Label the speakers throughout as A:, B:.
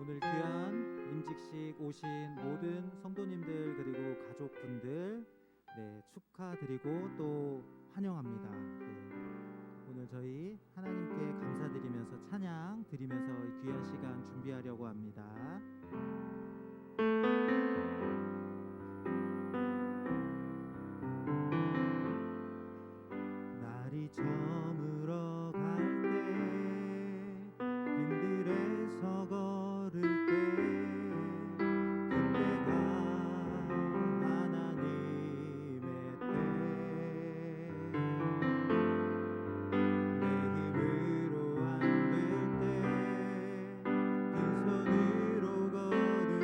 A: 오늘 귀한 임직식 오신 모든 성도님들 그리고 가족분들 축하드리고 또 환영합니다. 오늘 저희 하나님께 감사드리면서 찬양 드리면서 이 귀한 시간 준비하려고 합니다. 날이 저물어 갈 때 빈들에서 걸을 때 그때가 하나님의 때 내 힘으로 안 될 때 빈손으로 걸을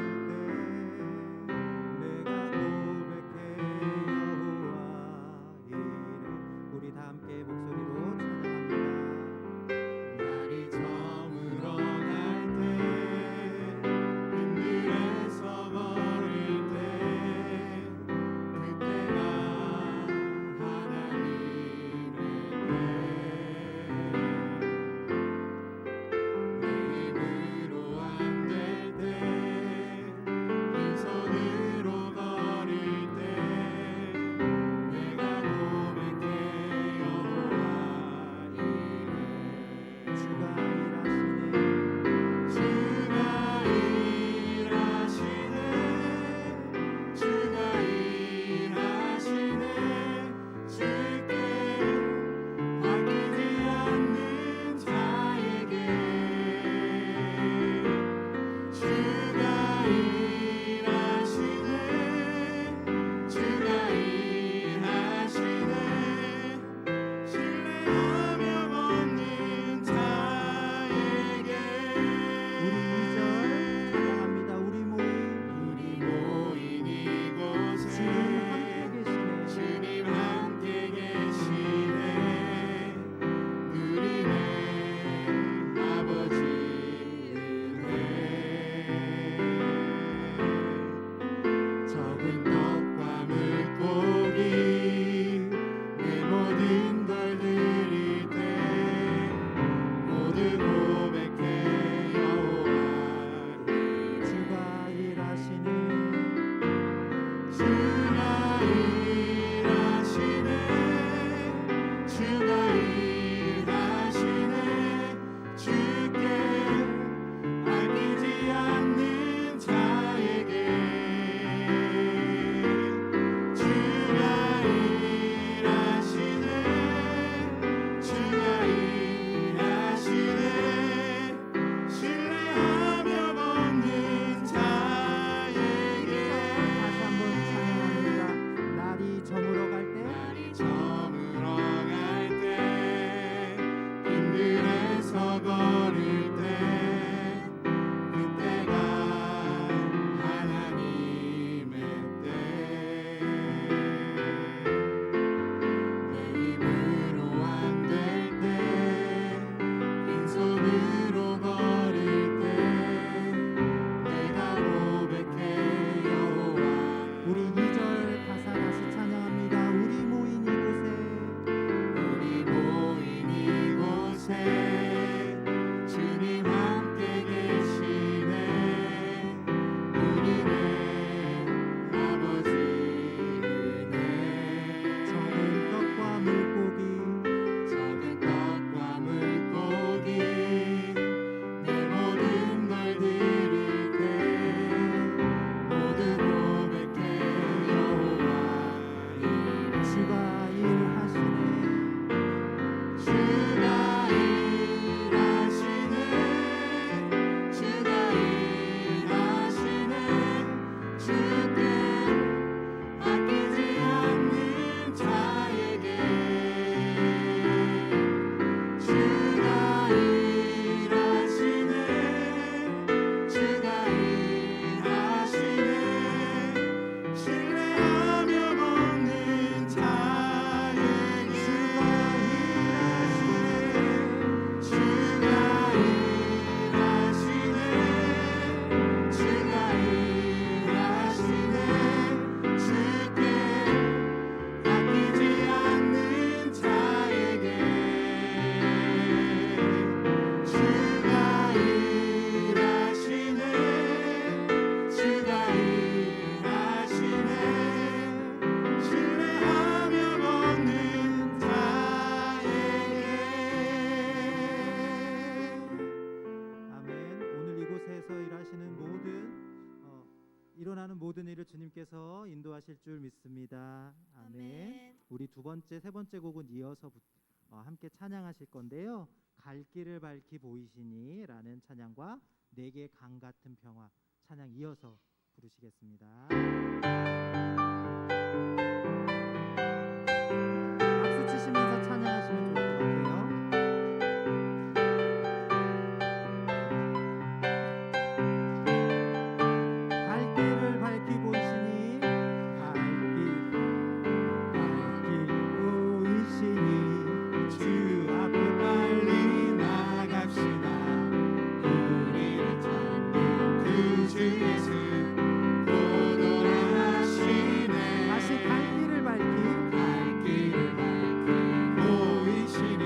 A: 은혜를 주님께서 인도하실 줄 믿습니다. 아멘.
B: 아멘.
A: 우리 두 번째, 세 번째 곡은 이어서 함께 찬양하실 건데요. 갈 길을 밝히 보이시니 라는 찬양과 내게 강 같은 평화 찬양 이어서 부르시겠습니다. 박수 치시면서 찬양하시면 좋을 것 같아요. 갈 길을 밝히 보이시니 갈 길 보이시니 주 앞에 빨리 나갑시다. 우리를 찾는 그 주 예수 보도라 하시네. 다시 갈 길을 밝히 보이시니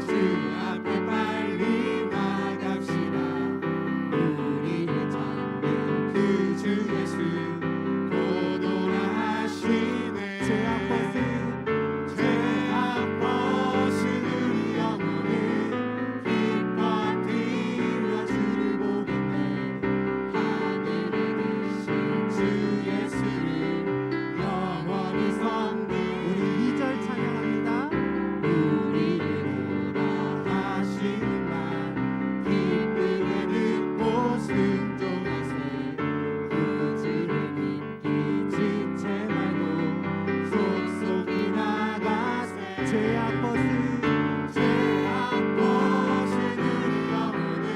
A: 주 앞에 빨리 나갑시다. 우리를 찾는 그 주 예수 보도라 하시네. 죄 아파서 우리 영혼을 기뻐 뛰며 주를 보겠네. 하늘에 계신 주 예수를 영원히 섬기. 우리 2절 찬양합니다. 우리를 오라 하시는 말 기쁘게 듣고 순종하세. 구주를 믿기 지체 말고 속속히 나가세. 죄 아파서 우리 영혼은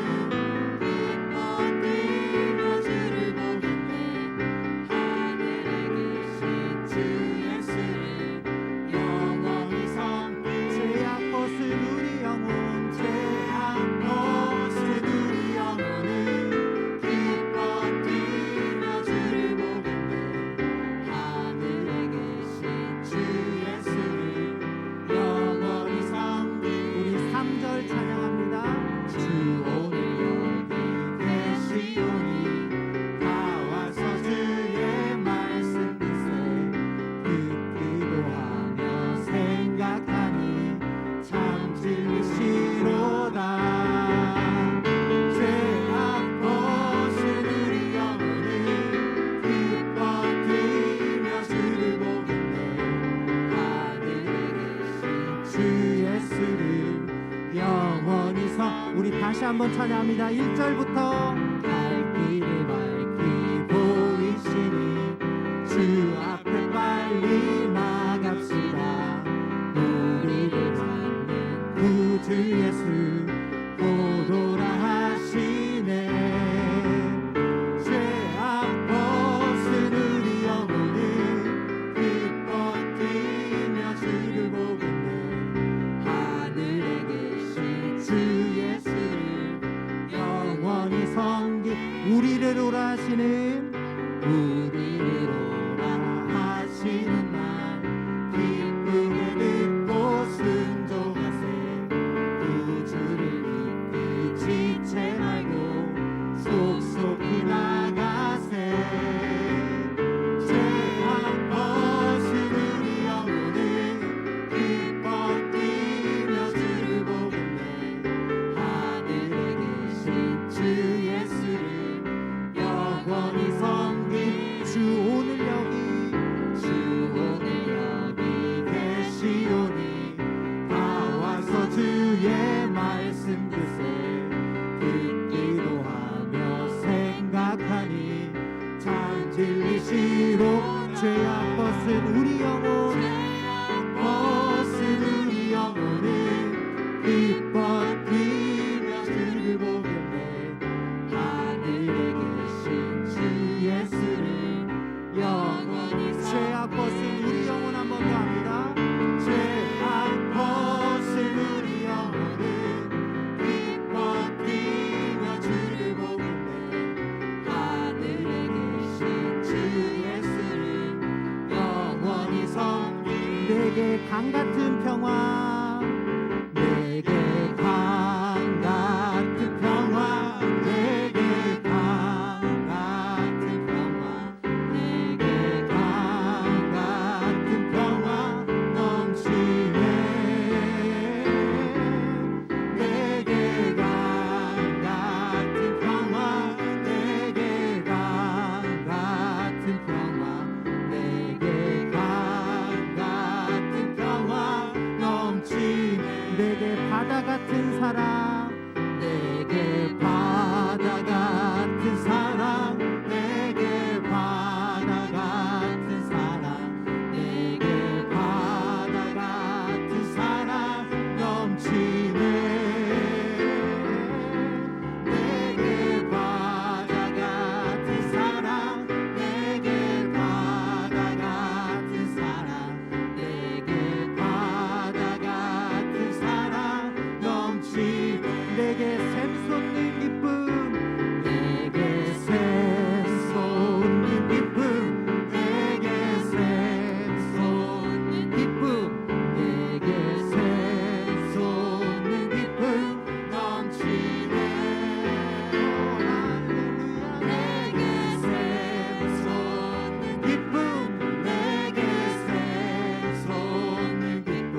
A: 기뻐 뛰며 주를 보겠네. 하늘에 계신 주 예수를 영원히 섬기. 죄 아파서 우리 영혼 우리 영혼은 기뻐 뛰며 주를 보겠네. 하늘에 계신 주 예수를 영원히 섬기. 우리 3절 찬양합니다. 주 오늘 여기 계시오니 다 와서 주의 말씀 듣세. 듣기도 하며 생각하니 참 진리시로다. 죄 아파서 우리 영혼은 기뻐 뛰며 주를 보겠네. 하늘에 계신 주 예수를 영원히 우리 다시 한번 찬양합니다. 1절부터 갈 길을 밝히 보이시니 주 앞에 빨리 나갑시다. 우리를 찾는 구주 예수 보도라 하시네. 죄 아파서 우리 영혼은 기뻐 뛰며 주를 보겠네. 하늘에 계신 주 예수를 영원히 섬기. 우리를 오라 하시는 말 기쁘게 듣고 순종하세. 구주를 믿기 지체 말고 속속히 나가세. 죄 아파서 우리 영혼은 기뻐 뛰며 주를 보겠네. 하늘에 계신 주 예수를 영원히 섬기. 주 오늘 여기 계시오니 다 와서 주의 말씀 듣세. 듣기도 하며 생각하니 참 진리시로. 죄 아팠은 우리 영혼은 기뻐 뛰며 주를 보겠네. 하늘에 계신 주 예수를 영원히. 죄 아팠은 우리 영혼 한 번 더 합니다. 죄 아팠은 우리 영혼은 기뻐 뛰며 주를 보겠네. 하늘에 계신 주 예수를 영원히 섬기. 내게 강 같은 평화, 내게 강 같은 평화, 내게 강 같은 평화, 내게 강 같은 평화 넘치네. 내게 강 같은 평화, 내게 강 같은 바다 같은 사랑, 내게 바다 같은 사랑, 내게 바다 같은 사랑, 내게 바다 같은 사랑 넘치네. 내게 바다 같은 사랑, 내게 바다 같은 사랑, 내게 바다 같은 사랑 넘치네. 내게 샘솟는 기쁨, 내게 샘솟는 기쁨, 내게 샘솟는 기쁨, 내게 샘솟는 기쁨 넘치네. 내게 샘솟는 기쁨, 내게 샘솟는 기쁨,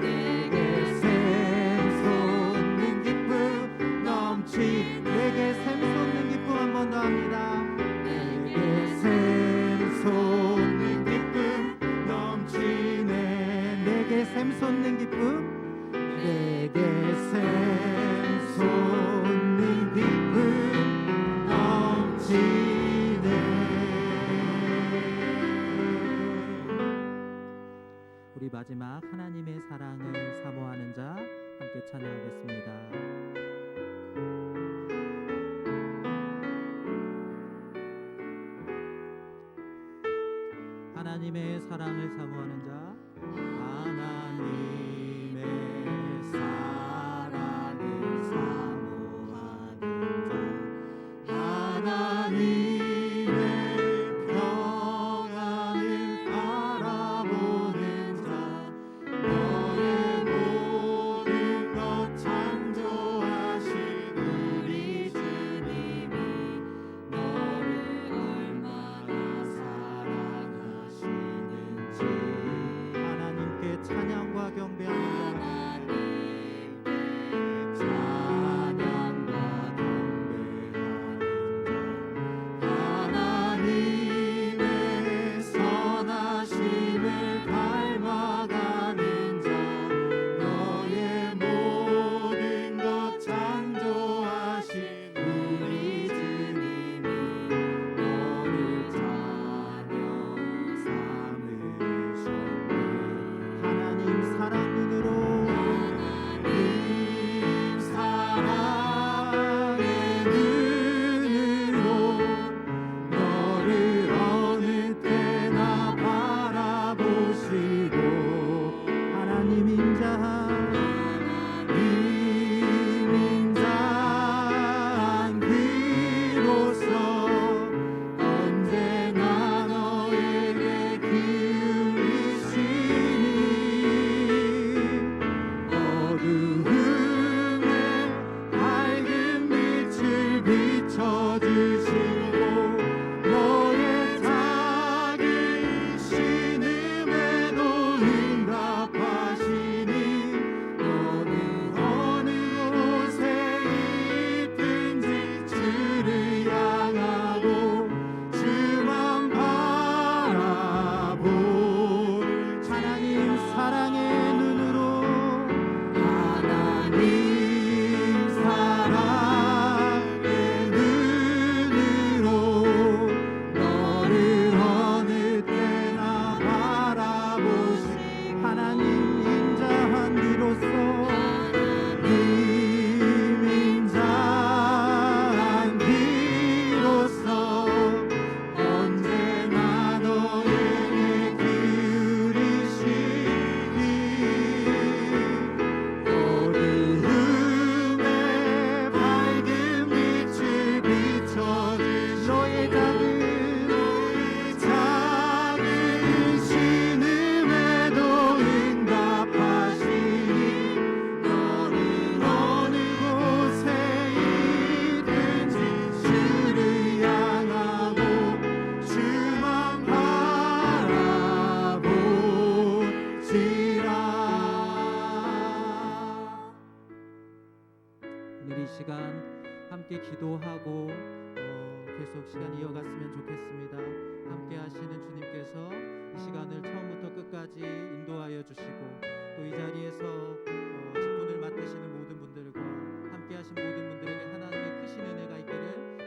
A: 내게 샘솟는 기쁨 넘치. 내게 샘솟는 기쁨 한 번 더 합니다. 내게 샘솟는 기쁨 넘치네. 내게 샘솟는 기쁨, 내게 샘솟는 기쁨 넘치네. 우리 마지막 하나님의 사랑을 사모하는 자 함께 찬양하겠습니다. 하나님의 사랑을 사모하는 자, 하나님의 사랑을 사모하는 자, 하나님의 평안을 바라보는 자, 너의 모든 것 창조하신 우리 주님이 너를 얼마나 사랑하시는지 하나님께 찬양과 경배합니다. 찬양과 경배하는 자, 하나님의 선하심을 닮아가는 자, 너의 모든 것 창조하신 우리 주님이 너를 자녀 삼으셨네. 하나님 사랑 눈으로, 하나님 사랑의 눈으로 너를 어느 때나 바라보시고 하나님 인자한 그로서 언제나 너에게 기울이시니 어두움에 밝은 빛을 비춰주시고 너의 작은 신음에도 응답하시니 너는 어느 곳에 있든지 주를 향하고 주만 바라볼 하나님 사랑의 눈으로, 하나님 사랑의 눈으로 너를 어느 때나 바라보시 하나님 인자한 비로소 하나님 인자한 비로소 언제나 너에게 기울이시니 어두움에 밝은 빛을 비춰주신 너의 작은 신음에도 응답하시니 너는 어느 곳에 있든지 주를 향하고 주만 바라보시라. 오늘 이 시간 함께 기도하고 계속 시간 이어갔으면 좋겠습니다. 함께 하시는 주님께서 이 시간을 처음부터 끝까지 인도하여 주시고 또 이 자리에서 직분을 맡으신 들으시는 모든 분들과 함께 하신 모든 분들에게 하나님의 크신 은혜가 있기를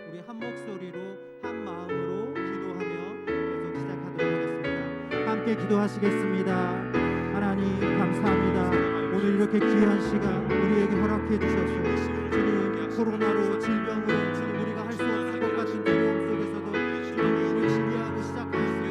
A: 우리 한 목소리로 한 마음으로 기도하며 계속 시작하도록 하겠습니다. 함께 기도하시겠습니다. 하나님 감사합니다. 오늘 이렇게 귀한 시간 우리에게 허락해 주셔서 주님 코로나로 질병으로 주님 우리가 할 수 없을 것 같은 두려움 속에서도 주님 우리를 지휘하고 시작하였습니다.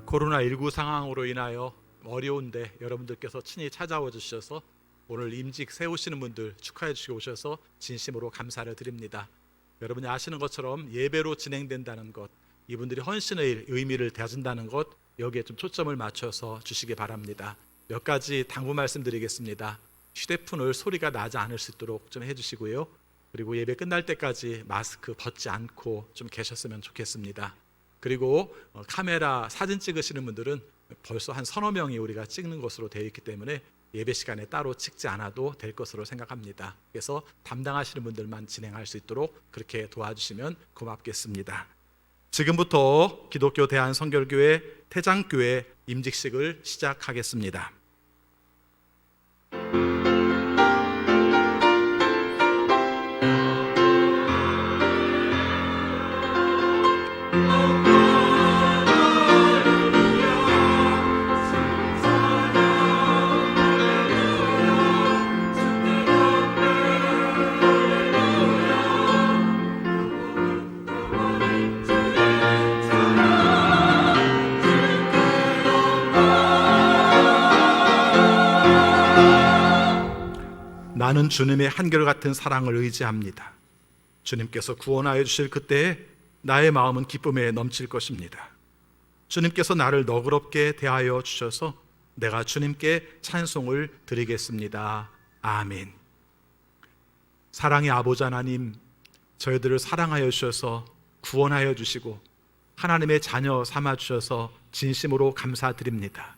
B: 코로나19 상황으로 인하여 어려운데 여러분들께서 친히 찾아와 주셔서 오늘 임직 세우시는 분들 축하해 주시고 오셔서 진심으로 감사를 드립니다. 여러분이 아시는 것처럼 예배로 진행된다는 것, 이분들이 헌신의 의미를 다진다는 것, 여기에 좀 초점을 맞춰서 주시기 바랍니다. 몇 가지 당부 말씀드리겠습니다. 휴대폰을 소리가 나지 않을 수 있도록 좀 해주시고요. 그리고 예배 끝날 때까지 마스크 벗지 않고 좀 계셨으면 좋겠습니다. 그리고 카메라 사진 찍으시는 분들은 벌써 한 서너 명이 우리가 찍는 것으로 되어 있기 때문에 예배 시간에 따로 찍지 않아도 될 것으로 생각합니다. 그래서 담당하시는 분들만 진행할 수 있도록 그렇게 도와주시면 고맙겠습니다. 지금부터 기독교 대한성결교회 태장교회 임직식을 시작하겠습니다. 나는 주님의 한결같은 사랑을 의지합니다. 주님께서 구원하여 주실 그때에 나의 마음은 기쁨에 넘칠 것입니다. 주님께서 나를 너그럽게 대하여 주셔서 내가 주님께 찬송을 드리겠습니다. 아멘. 사랑의 아버지 하나님, 저희들을 사랑하여 주셔서 구원하여 주시고 하나님의 자녀 삼아 주셔서 진심으로 감사드립니다.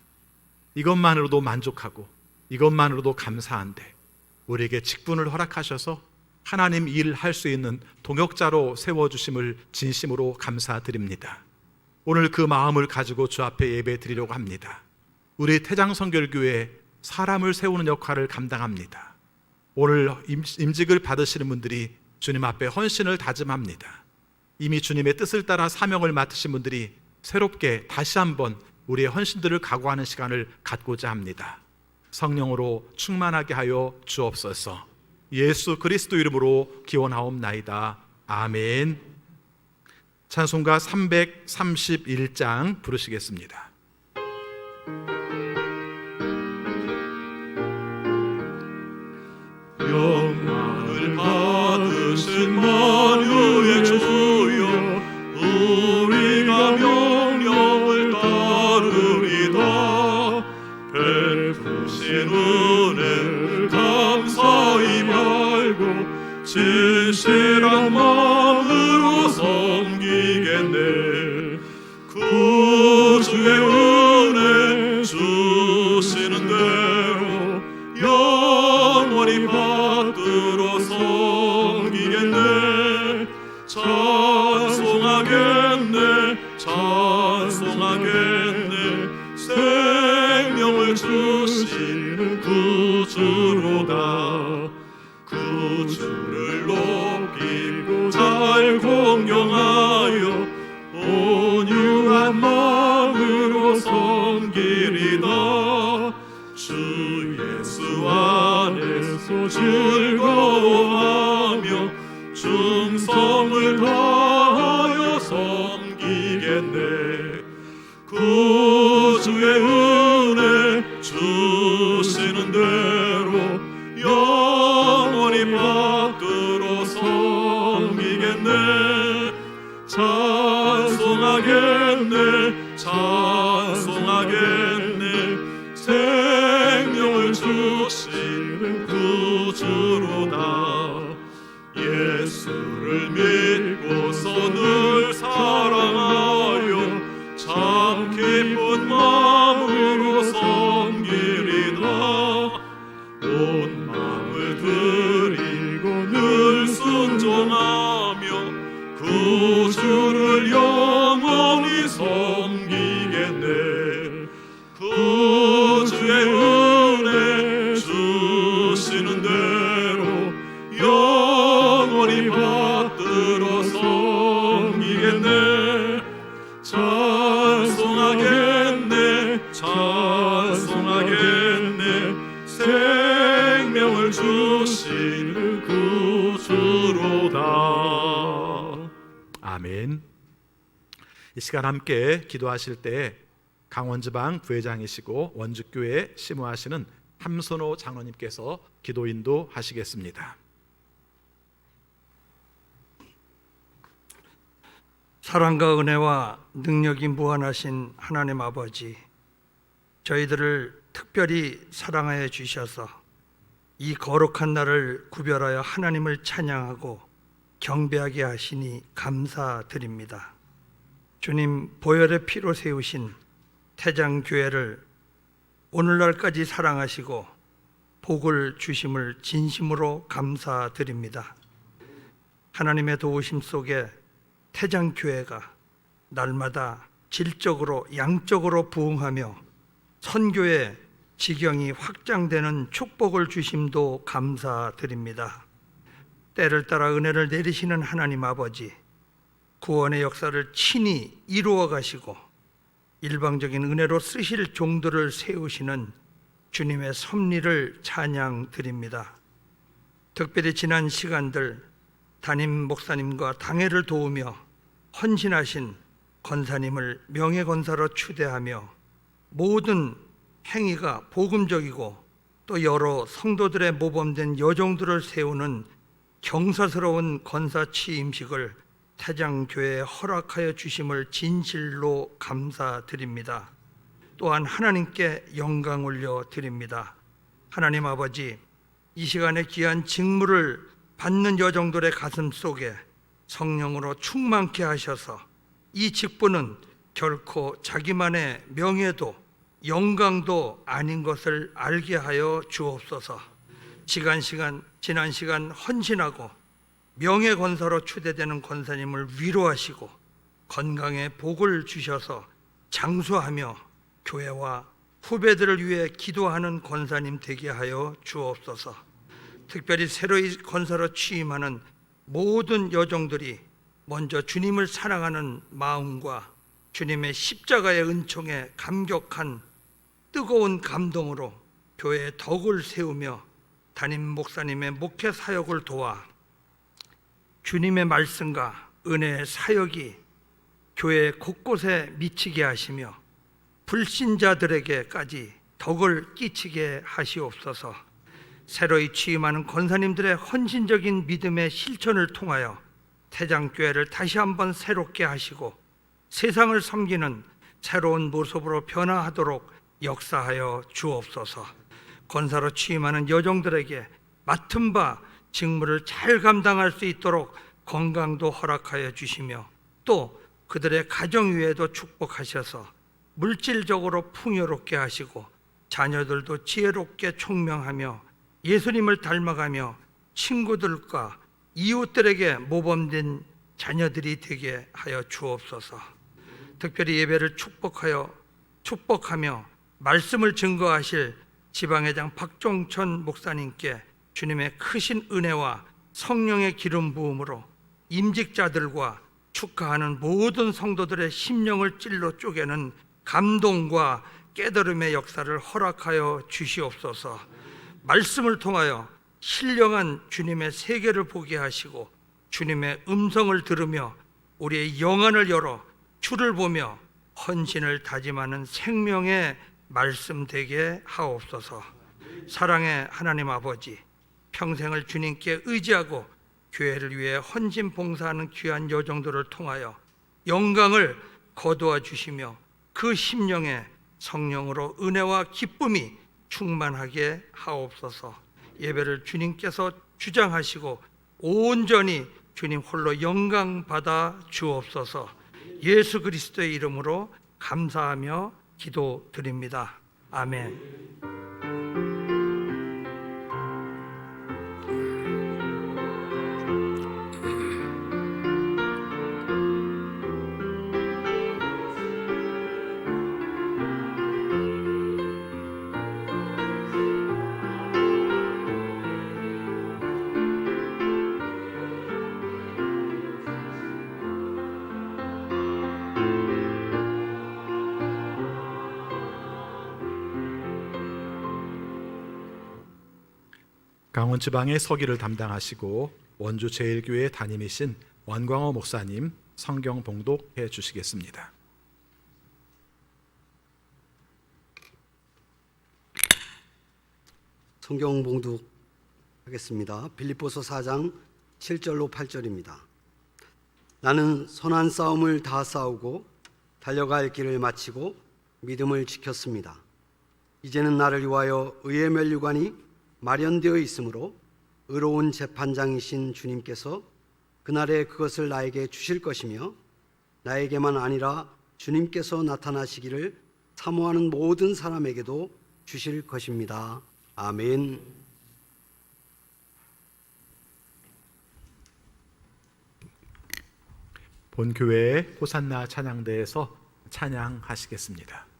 B: 이것만으로도 만족하고 이것만으로도 감사한데 우리에게 직분을 허락하셔서 하나님 일 할 수 있는 동역자로 세워주심을 진심으로 감사드립니다. 오늘 그 마음을 가지고 주 앞에 예배 드리려고 합니다. 우리 태장성결교회 사람을 세우는 역할을 감당합니다. 오늘 임직을 받으시는 분들이 주님 앞에 헌신을 다짐합니다. 이미 주님의 뜻을 따라 사명을 맡으신 분들이 새롭게 다시 한번 우리의 헌신들을 각오하는 시간을 갖고자 합니다. 성령으로 충만하게 하여 주옵소서. 예수 그리스도 이름으로 기원하옵나이다. 아멘. 찬송가 331장 부르시겠습니다.
C: 영광을 받으신 만유의 주여, 우리가 명령을 따르리다. 베푸신 은혜를 감사히 알고 진실한 마음으로 섬기겠네. 구주의 은혜 주시는 대로 영원히 받들어 섬기겠네. 찬송하겠네, 찬송하겠네. 생명을 주시는 구주로다. 구주를 높이고 잘 공경하여 온유한 마음으로 섬기리다. 주 예수 안에서 즐거워하며 충성을 다하여 섬기겠네. 구주의 은혜 주시는 대로 영원히 받들어 섬기겠네. 찬송하 찬송하겠네 찬송하겠네 생명을 주시는 구주로다 예수를 믿고서 늘 사랑하여 참 기쁜 마음으로 섬기리다 온 마음을 드리고 늘 순종하며 구주를 영원히 섬기겠네 구주의 은혜 주시는 대로 영원히 받들어 섬기겠네 찬송하겠네 찬송하겠네 생명을 주시는 구주로다.
B: 아멘. 이 시간 함께 기도하실 때 강원지방 부회장이시고 원주교회 심우하시는 함선호 장로님께서 기도 인도하시겠습니다.
D: 사랑과 은혜와 능력이 무한하신 하나님 아버지, 저희들을 특별히 사랑하여 주셔서 이 거룩한 날을 구별하여 하나님을 찬양하고 경배하게 하시니 감사드립니다. 주님, 보혈의 피로 세우신 태장교회를 오늘날까지 사랑하시고 복을 주심을 진심으로 감사드립니다. 하나님의 도우심 속에 태장교회가 날마다 질적으로 양적으로 부흥하며 선교의 지경이 확장되는 축복을 주심도 감사드립니다. 때를 따라 은혜를 내리시는 하나님 아버지, 구원의 역사를 친히 이루어 가시고 일방적인 은혜로 쓰실 종들을 세우시는 주님의 섭리를 찬양드립니다. 특별히 지난 시간들 담임 목사님과 당회를 도우며 헌신하신 권사님을 명예권사로 추대하며 모든 행위가 복음적이고 또 여러 성도들의 모범된 여종들을 세우는 경사스러운 권사 취임식을 태장교회에 허락하여 주심을 진실로 감사드립니다. 또한 하나님께 영광 올려드립니다. 하나님 아버지, 이 시간에 귀한 직무를 받는 여종들의 가슴 속에 성령으로 충만케 하셔서 이 직분은 결코 자기만의 명예도 영광도 아닌 것을 알게 하여 주옵소서. 지난 시간 헌신하고 명예권사로 추대되는 권사님을 위로하시고 건강에 복을 주셔서 장수하며 교회와 후배들을 위해 기도하는 권사님 되게 하여 주옵소서. 특별히 새로이 권사로 취임하는 모든 여종들이 먼저 주님을 사랑하는 마음과 주님의 십자가의 은총에 감격한 뜨거운 감동으로 교회의 덕을 세우며 담임 목사님의 목회 사역을 도와 주님의 말씀과 은혜의 사역이 교회 곳곳에 미치게 하시며 불신자들에게까지 덕을 끼치게 하시옵소서. 새로이 취임하는 권사님들의 헌신적인 믿음의 실천을 통하여 태장교회를 다시 한번 새롭게 하시고 세상을 섬기는 새로운 모습으로 변화하도록 역사하여 주옵소서. 권사로 취임하는 여종들에게 맡은 바 직무를 잘 감당할 수 있도록 건강도 허락하여 주시며 또 그들의 가정 위에도 축복하셔서 물질적으로 풍요롭게 하시고 자녀들도 지혜롭게 총명하며 예수님을 닮아가며 친구들과 이웃들에게 모범된 자녀들이 되게 하여 주옵소서. 특별히 예배를 축복하며 말씀을 증거하실 지방회장 박종천 목사님께 주님의 크신 은혜와 성령의 기름 부음으로 임직자들과 축하하는 모든 성도들의 심령을 찔러 쪼개는 감동과 깨달음의 역사를 허락하여 주시옵소서. 말씀을 통하여 신령한 주님의 세계를 보게 하시고 주님의 음성을 들으며 우리의 영안을 열어 주를 보며 헌신을 다짐하는 생명의 말씀 되게 하옵소서. 사랑의 하나님 아버지, 평생을 주님께 의지하고 교회를 위해 헌신 봉사하는 귀한 여정들을 통하여 영광을 거두어 주시며 그 심령에 성령으로 은혜와 기쁨이 충만하게 하옵소서. 예배를 주님께서 주장하시고 온전히 주님 홀로 영광 받아 주옵소서. 예수 그리스도의 이름으로 감사하며 기도드립니다. 아멘.
B: 강원 지방의 서기를 담당하시고 원주 제1교회 담임이신 원광호 목사님 성경 봉독해 주시겠습니다.
E: 성경 봉독하겠습니다. 빌립보서 4장 7절로 8절입니다. 나는 선한 싸움을 다 싸우고 달려갈 길을 마치고 믿음을 지켰습니다. 이제는 나를 위하여 의의 면류관이 마련되어 있으므로 의로운 재판장이신 주님께서 그날에 그것을 나에게 주실 것이며 나에게만 아니라 주님께서 나타나시기를 사모하는 모든 사람에게도 주실 것입니다. 아멘.
B: 본교회의 호산나 찬양대에서 찬양하시겠습니다.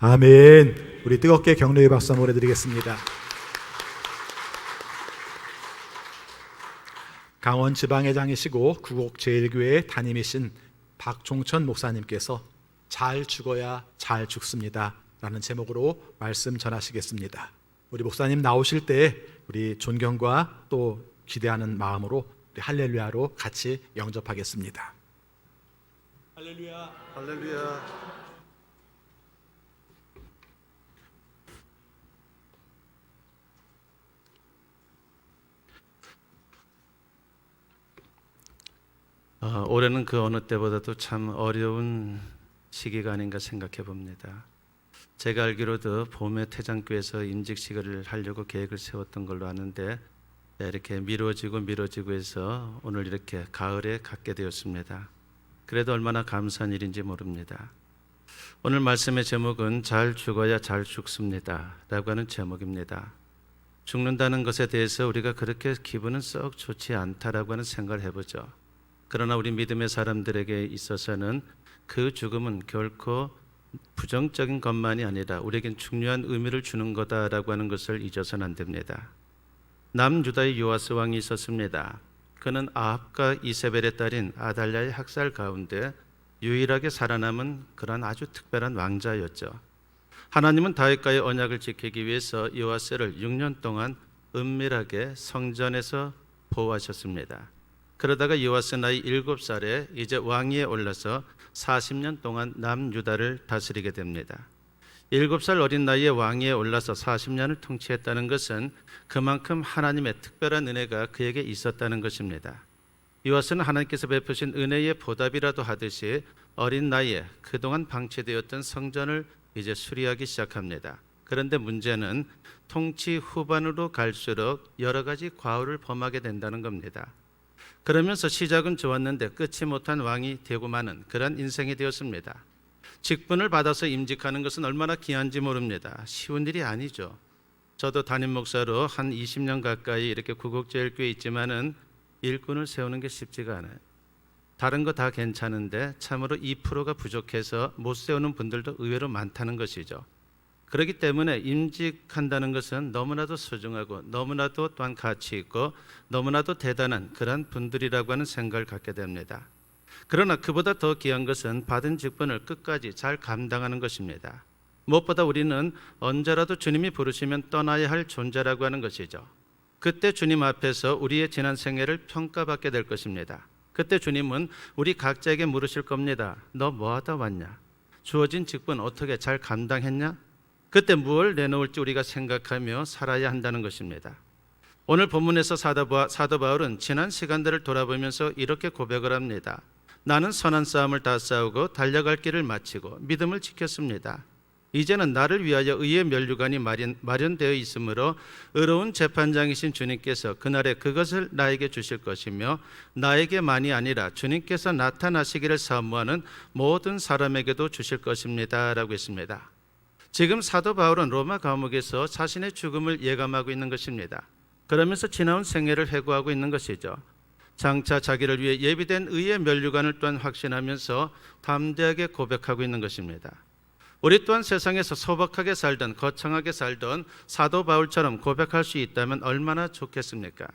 B: 아멘. 우리 뜨겁게 격려의 박수 한번 보내드리겠습니다. 강원 지방회장이시고 구곡제일교회 담임이신 박종천 목사님께서 잘 죽어야 잘 죽습니다 라는 제목으로 말씀 전하시겠습니다. 우리 목사님 나오실 때 우리 존경과 또 기대하는 마음으로 우리 할렐루야로 같이 영접하겠습니다. 할렐루야, 할렐루야.
F: 올해는 그 어느 때보다도 참 어려운 시기가 아닌가 생각해 봅니다. 제가 알기로도 봄에 태장교에서 임직식을 하려고 계획을 세웠던 걸로 아는데 이렇게 미뤄지고 해서 오늘 이렇게 가을에 갖게 되었습니다. 그래도 얼마나 감사한 일인지 모릅니다. 오늘 말씀의 제목은 잘 죽어야 잘 죽습니다 라고 하는 제목입니다. 죽는다는 것에 대해서 우리가 그렇게 기분은 썩 좋지 않다라고 하는 생각을 해보죠. 그러나 우리 믿음의 사람들에게 있어서는 그 죽음은 결코 부정적인 것만이 아니라 우리에겐 중요한 의미를 주는 거다라고 하는 것을 잊어서는 안 됩니다. 남유다의 요아스 왕이 있었습니다. 그는 아합과 이세벨의 딸인 아달랴의 학살 가운데 유일하게 살아남은 그런 아주 특별한 왕자였죠. 하나님은 다윗과의 언약을 지키기 위해서 요아스를 6년 동안 은밀하게 성전에서 보호하셨습니다. 그러다가 요아스 나이 7살에 이제 왕위에 올라서 40년 동안 남유다를 다스리게 됩니다. 7살 어린 나이에 왕위에 올라서 40년을 통치했다는 것은 그만큼 하나님의 특별한 은혜가 그에게 있었다는 것입니다. 요아스는 하나님께서 베푸신 은혜의 보답이라도 하듯이 어린 나이에 그동안 방치되었던 성전을 이제 수리하기 시작합니다. 그런데 문제는 통치 후반으로 갈수록 여러 가지 과오를 범하게 된다는 겁니다. 그러면서 시작은 좋았는데 끝이 못한 왕이 되고 마는 그런 인생이 되었습니다. 직분을 받아서 임직하는 것은 얼마나 귀한지 모릅니다. 쉬운 일이 아니죠. 저도 담임 목사로 한 20년 가까이 이렇게 구곡제일교회에 있지만은 일꾼을 세우는 게 쉽지가 않아요. 다른 거 다 괜찮은데 참으로 2%가 부족해서 못 세우는 분들도 의외로 많다는 것이죠. 그렇기 때문에 임직한다는 것은 너무나도 소중하고 너무나도 또한 가치 있고 너무나도 대단한 그런 분들이라고 하는 생각을 갖게 됩니다. 그러나 그보다 더 귀한 것은 받은 직분을 끝까지 잘 감당하는 것입니다. 무엇보다 우리는 언제라도 주님이 부르시면 떠나야 할 존재라고 하는 것이죠. 그때 주님 앞에서 우리의 지난 생애를 평가받게 될 것입니다. 그때 주님은 우리 각자에게 물으실 겁니다. 너 뭐하다 왔냐? 주어진 직분 어떻게 잘 감당했냐? 그때 무엇을 내놓을지 우리가 생각하며 살아야 한다는 것입니다. 오늘 본문에서 사도 바울은 지난 시간들을 돌아보면서 이렇게 고백을 합니다. 나는 선한 싸움을 다 싸우고 달려갈 길을 마치고 믿음을 지켰습니다. 이제는 나를 위하여 의의 면류관이 마련되어 있으므로 의로운 재판장이신 주님께서 그날에 그것을 나에게 주실 것이며 나에게만이 아니라 주님께서 나타나시기를 사모하는 모든 사람에게도 주실 것입니다 라고 했습니다. 지금 사도 바울은 로마 감옥에서 자신의 죽음을 예감하고 있는 것입니다. 그러면서 지나온 생애를 회고하고 있는 것이죠. 장차 자기를 위해 예비된 의의 면류관을 또한 확신하면서 담대하게 고백하고 있는 것입니다. 우리 또한 세상에서 소박하게 살던 거창하게 살던 사도 바울처럼 고백할 수 있다면 얼마나 좋겠습니까?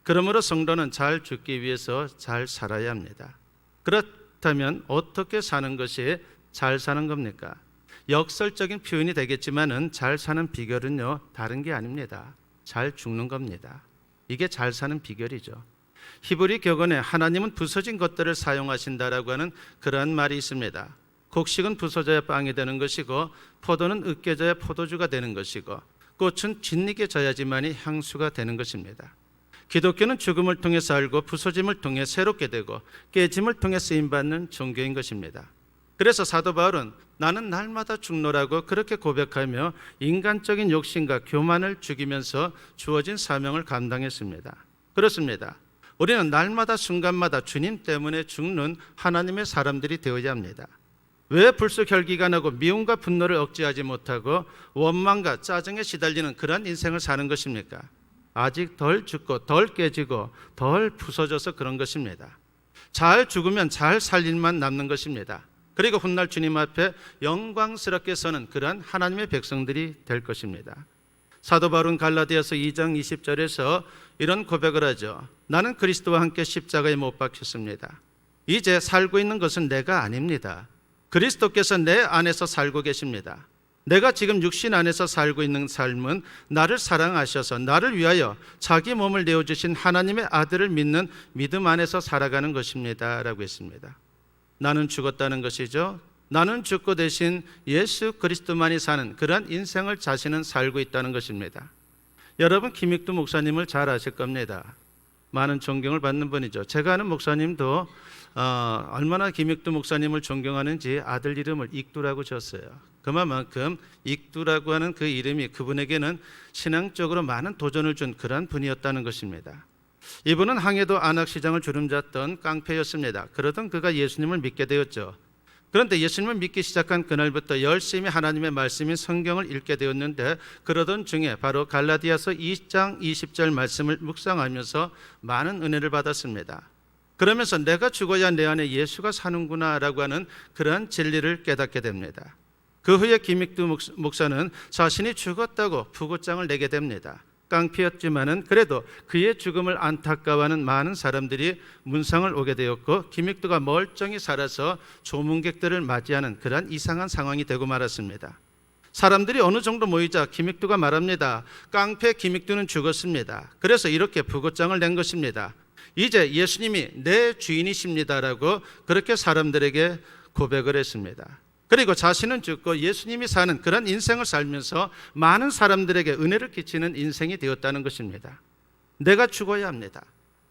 F: 그러므로 성도는 잘 죽기 위해서 잘 살아야 합니다. 그렇다면 어떻게 사는 것이 잘 사는 겁니까? 역설적인 표현이 되겠지만은 잘 사는 비결은요 다른 게 아닙니다. 잘 죽는 겁니다. 이게 잘 사는 비결이죠. 히브리 격언에 하나님은 부서진 것들을 사용하신다라고 하는 그러한 말이 있습니다. 곡식은 부서져야 빵이 되는 것이고 포도는 으깨져야 포도주가 되는 것이고 꽃은 진리게 져야지만이 향수가 되는 것입니다. 기독교는 죽음을 통해 살고 부서짐을 통해 새롭게 되고 깨짐을 통해 쓰임받는 종교인 것입니다. 그래서 사도 바울은 나는 날마다 죽노라고 그렇게 고백하며 인간적인 욕심과 교만을 죽이면서 주어진 사명을 감당했습니다. 그렇습니다. 우리는 날마다 순간마다 주님 때문에 죽는 하나님의 사람들이 되어야 합니다. 왜 불쑥혈기가 나고 미움과 분노를 억제하지 못하고 원망과 짜증에 시달리는 그런 인생을 사는 것입니까? 아직 덜 죽고 덜 깨지고 덜 부서져서 그런 것입니다. 잘 죽으면 잘 살 일만 남는 것입니다. 그리고 훗날 주님 앞에 영광스럽게 서는 그러한 하나님의 백성들이 될 것입니다. 사도 바울은 갈라디아서 2장 20절에서 이런 고백을 하죠. 나는 그리스도와 함께 십자가에 못 박혔습니다. 이제 살고 있는 것은 내가 아닙니다. 그리스도께서 내 안에서 살고 계십니다. 내가 지금 육신 안에서 살고 있는 삶은 나를 사랑하셔서 나를 위하여 자기 몸을 내어주신 하나님의 아들을 믿는 믿음 안에서 살아가는 것입니다 라고 했습니다. 나는 죽었다는 것이죠. 나는 죽고 대신 예수 그리스도만이 사는 그러한 인생을 자신은 살고 있다는 것입니다. 여러분, 김익두 목사님을 잘 아실 겁니다. 많은 존경을 받는 분이죠. 제가 아는 목사님도 얼마나 김익두 목사님을 존경하는지 아들 이름을 익두라고 지었어요. 그만큼 익두라고 하는 그 이름이 그분에게는 신앙적으로 많은 도전을 준 그러한 분이었다는 것입니다. 이분은 항해도 안악시장을 주름잡던 깡패였습니다. 그러던 그가 예수님을 믿게 되었죠. 그런데 예수님을 믿기 시작한 그날부터 열심히 하나님의 말씀인 성경을 읽게 되었는데, 그러던 중에 바로 갈라디아서 2장 20절 말씀을 묵상하면서 많은 은혜를 받았습니다. 그러면서 내가 죽어야 내 안에 예수가 사는구나 라고 하는 그러한 진리를 깨닫게 됩니다. 그 후에 김익두 목사는 자신이 죽었다고 부고장을 내게 됩니다. 깡패였지만은 그래도 그의 죽음을 안타까워하는 많은 사람들이 문상을 오게 되었고, 김익두가 멀쩡히 살아서 조문객들을 맞이하는 그러한 이상한 상황이 되고 말았습니다. 사람들이 어느 정도 모이자 김익두가 말합니다. 깡패 김익두는 죽었습니다. 그래서 이렇게 부고장을 낸 것입니다. 이제 예수님이 내 주인이십니다라고 그렇게 사람들에게 고백을 했습니다. 그리고 자신은 죽고 예수님이 사는 그런 인생을 살면서 많은 사람들에게 은혜를 끼치는 인생이 되었다는 것입니다. 내가 죽어야 합니다.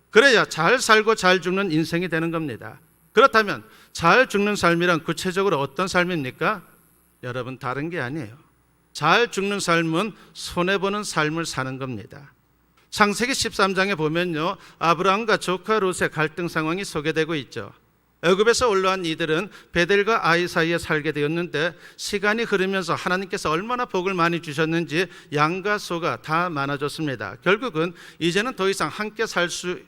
F: 그래야 잘 살고 잘 죽는 인생이 되는 겁니다. 그렇다면 잘 죽는 삶이란 구체적으로 어떤 삶입니까? 여러분, 다른 게 아니에요. 잘 죽는 삶은 손해보는 삶을 사는 겁니다. 창세기 13장에 보면요, 아브라함과 조카 롯의 갈등 상황이 소개되고 있죠. 애굽에서 올라온 이들은 베델과 아이 사이에 살게 되었는데, 시간이 흐르면서 하나님께서 얼마나 복을 많이 주셨는지 양과 소가 다 많아졌습니다. 결국은 이제는 더 이상 함께 살 수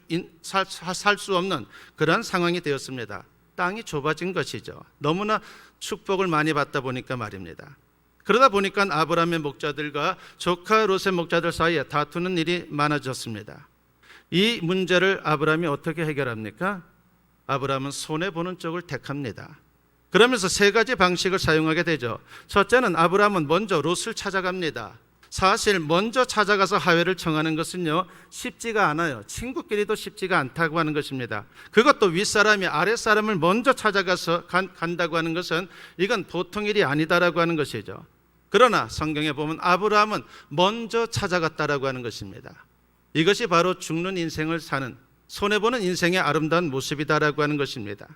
F: 없는 그런 상황이 되었습니다. 땅이 좁아진 것이죠. 너무나 축복을 많이 받다 보니까 말입니다. 그러다 보니까 아브라함의 목자들과 조카 롯의 목자들 사이에 다투는 일이 많아졌습니다. 이 문제를 아브라함이 어떻게 해결합니까? 아브라함은 손해보는 쪽을 택합니다. 그러면서 세 가지 방식을 사용하게 되죠. 첫째는 아브라함은 먼저 롯을 찾아갑니다. 사실 먼저 찾아가서 하회를 청하는 것은요, 쉽지가 않아요. 친구끼리도 쉽지가 않다고 하는 것입니다. 그것도 윗사람이 아랫사람을 먼저 찾아가서 간다고 하는 것은 이건 보통 일이 아니다라고 하는 것이죠. 그러나 성경에 보면 아브라함은 먼저 찾아갔다라고 하는 것입니다. 이것이 바로 죽는 인생을 사는, 손해보는 인생의 아름다운 모습이다라고 하는 것입니다.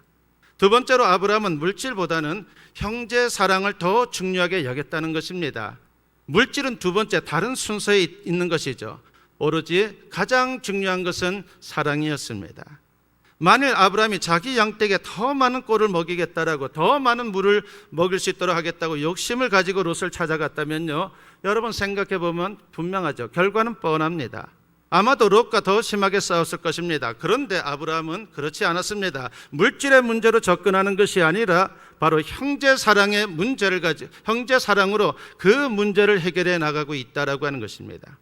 F: 두 번째로 아브라함은 물질보다는 형제 사랑을 더 중요하게 여겼다는 것입니다. 물질은 두 번째 다른 순서에 있는 것이죠. 오로지 가장 중요한 것은 사랑이었습니다. 만일 아브라함이 자기 양떼에게 더 많은 꼴을 먹이겠다라고, 더 많은 물을 먹일 수 있도록 하겠다고 욕심을 가지고 롯을 찾아갔다면요, 여러분 생각해 보면 분명하죠. 결과는 뻔합니다. 아마도 롯과 더 심하게 싸웠을 것입니다. 그런데 아브라함은 그렇지 않았습니다. 물질의 문제로 접근하는 것이 아니라 바로 형제 사랑의 문제를 가지고, 형제 사랑으로 그 문제를 해결해 나가고 있다라고 하는 것입니다.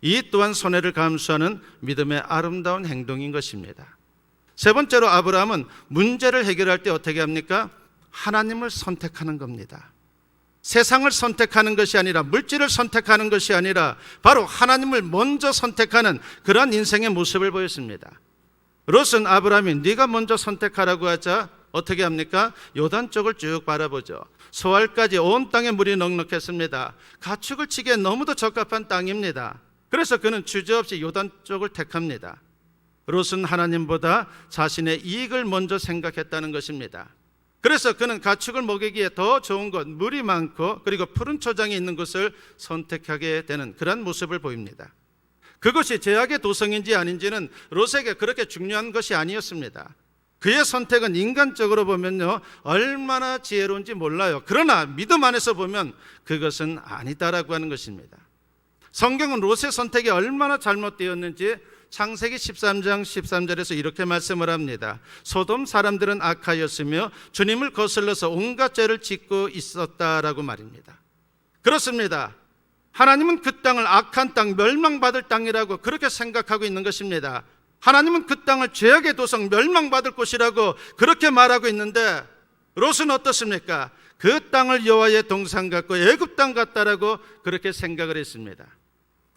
F: 이 또한 손해를 감수하는 믿음의 아름다운 행동인 것입니다. 세 번째로 아브라함은 문제를 해결할 때 어떻게 합니까? 하나님을 선택하는 겁니다. 세상을 선택하는 것이 아니라, 물질을 선택하는 것이 아니라 바로 하나님을 먼저 선택하는 그런 인생의 모습을 보였습니다. 롯은 아브라함이 네가 먼저 선택하라고 하자 어떻게 합니까? 요단 쪽을 쭉 바라보죠. 소알까지 온 땅에 물이 넉넉했습니다. 가축을 치기에 너무도 적합한 땅입니다. 그래서 그는 주저없이 요단 쪽을 택합니다. 롯은 하나님보다 자신의 이익을 먼저 생각했다는 것입니다. 그래서 그는 가축을 먹이기에 더 좋은 곳, 물이 많고 그리고 푸른 초장이 있는 곳을 선택하게 되는 그런 모습을 보입니다. 그것이 제약의 도성인지 아닌지는 롯에게 그렇게 중요한 것이 아니었습니다. 그의 선택은 인간적으로 보면요, 얼마나 지혜로운지 몰라요. 그러나 믿음 안에서 보면 그것은 아니다라고 하는 것입니다. 성경은 롯의 선택이 얼마나 잘못되었는지 창세기 13장 13절에서 이렇게 말씀을 합니다. 소돔 사람들은 악하였으며 주님을 거슬러서 온갖 죄를 짓고 있었다라고 말입니다. 그렇습니다. 하나님은 그 땅을 악한 땅, 멸망받을 땅이라고 그렇게 생각하고 있는 것입니다. 하나님은 그 땅을 죄악의 도성, 멸망받을 곳이라고 그렇게 말하고 있는데 롯은 어떻습니까? 그 땅을 여호와의 동산 같고 애굽 땅 같다라고 그렇게 생각을 했습니다.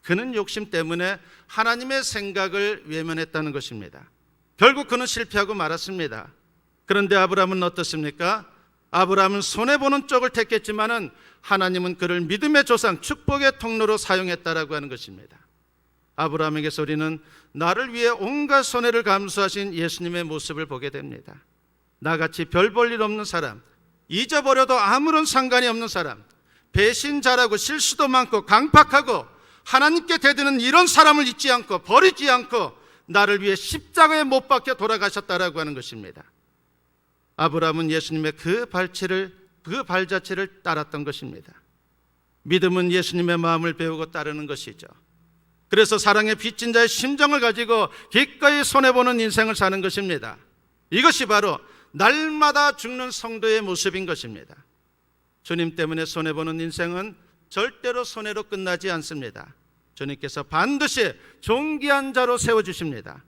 F: 그는 욕심 때문에 하나님의 생각을 외면했다는 것입니다. 결국 그는 실패하고 말았습니다. 그런데 아브라함은 어떻습니까? 아브라함은 손해보는 쪽을 택했지만은 하나님은 그를 믿음의 조상, 축복의 통로로 사용했다라고 하는 것입니다. 아브라함에게서 우리는 나를 위해 온갖 손해를 감수하신 예수님의 모습을 보게 됩니다. 나같이 별 볼 일 없는 사람, 잊어버려도 아무런 상관이 없는 사람, 배신자라고 실수도 많고 강팍하고 하나님께 대드는 이런 사람을 잊지 않고 버리지 않고 나를 위해 십자가에 못 박혀 돌아가셨다라고 하는 것입니다. 아브라함은 예수님의 그 발자취를 따랐던 것입니다. 믿음은 예수님의 마음을 배우고 따르는 것이죠. 그래서 사랑의 빚진 자의 심정을 가지고 기꺼이 손해보는 인생을 사는 것입니다. 이것이 바로 날마다 죽는 성도의 모습인 것입니다. 주님 때문에 손해보는 인생은 절대로 손해로 끝나지 않습니다. 주님께서 반드시 존귀한 자로 세워주십니다.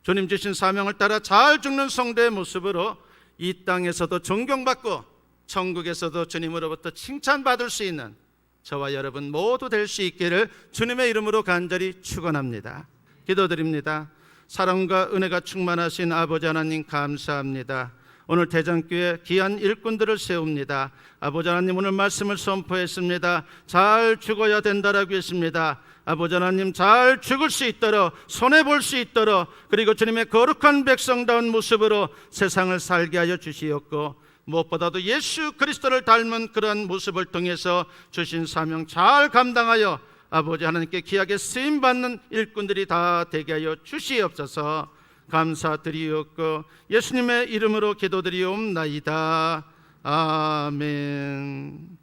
F: 주님 주신 사명을 따라 잘 죽는 성도의 모습으로 이 땅에서도 존경받고 천국에서도 주님으로부터 칭찬받을 수 있는 저와 여러분 모두 될 수 있기를 주님의 이름으로 간절히 축원합니다. 기도드립니다. 사랑과 은혜가 충만하신 아버지 하나님 감사합니다. 오늘 대전교회 귀한 일꾼들을 세웁니다. 아버지 하나님 오늘 말씀을 선포했습니다. 잘 죽어야 된다라고 했습니다. 아버지 하나님 잘 죽을 수 있도록 손해볼 수 있도록 그리고 주님의 거룩한 백성다운 모습으로 세상을 살게 하여 주시었고 무엇보다도 예수 그리스도를 닮은 그런 모습을 통해서 주신 사명 잘 감당하여 아버지 하나님께 귀하게 쓰임받는 일꾼들이 다 되게 하여 주시옵소서. 감사드리옵고 예수님의 이름으로 기도드리옵나이다. 아멘.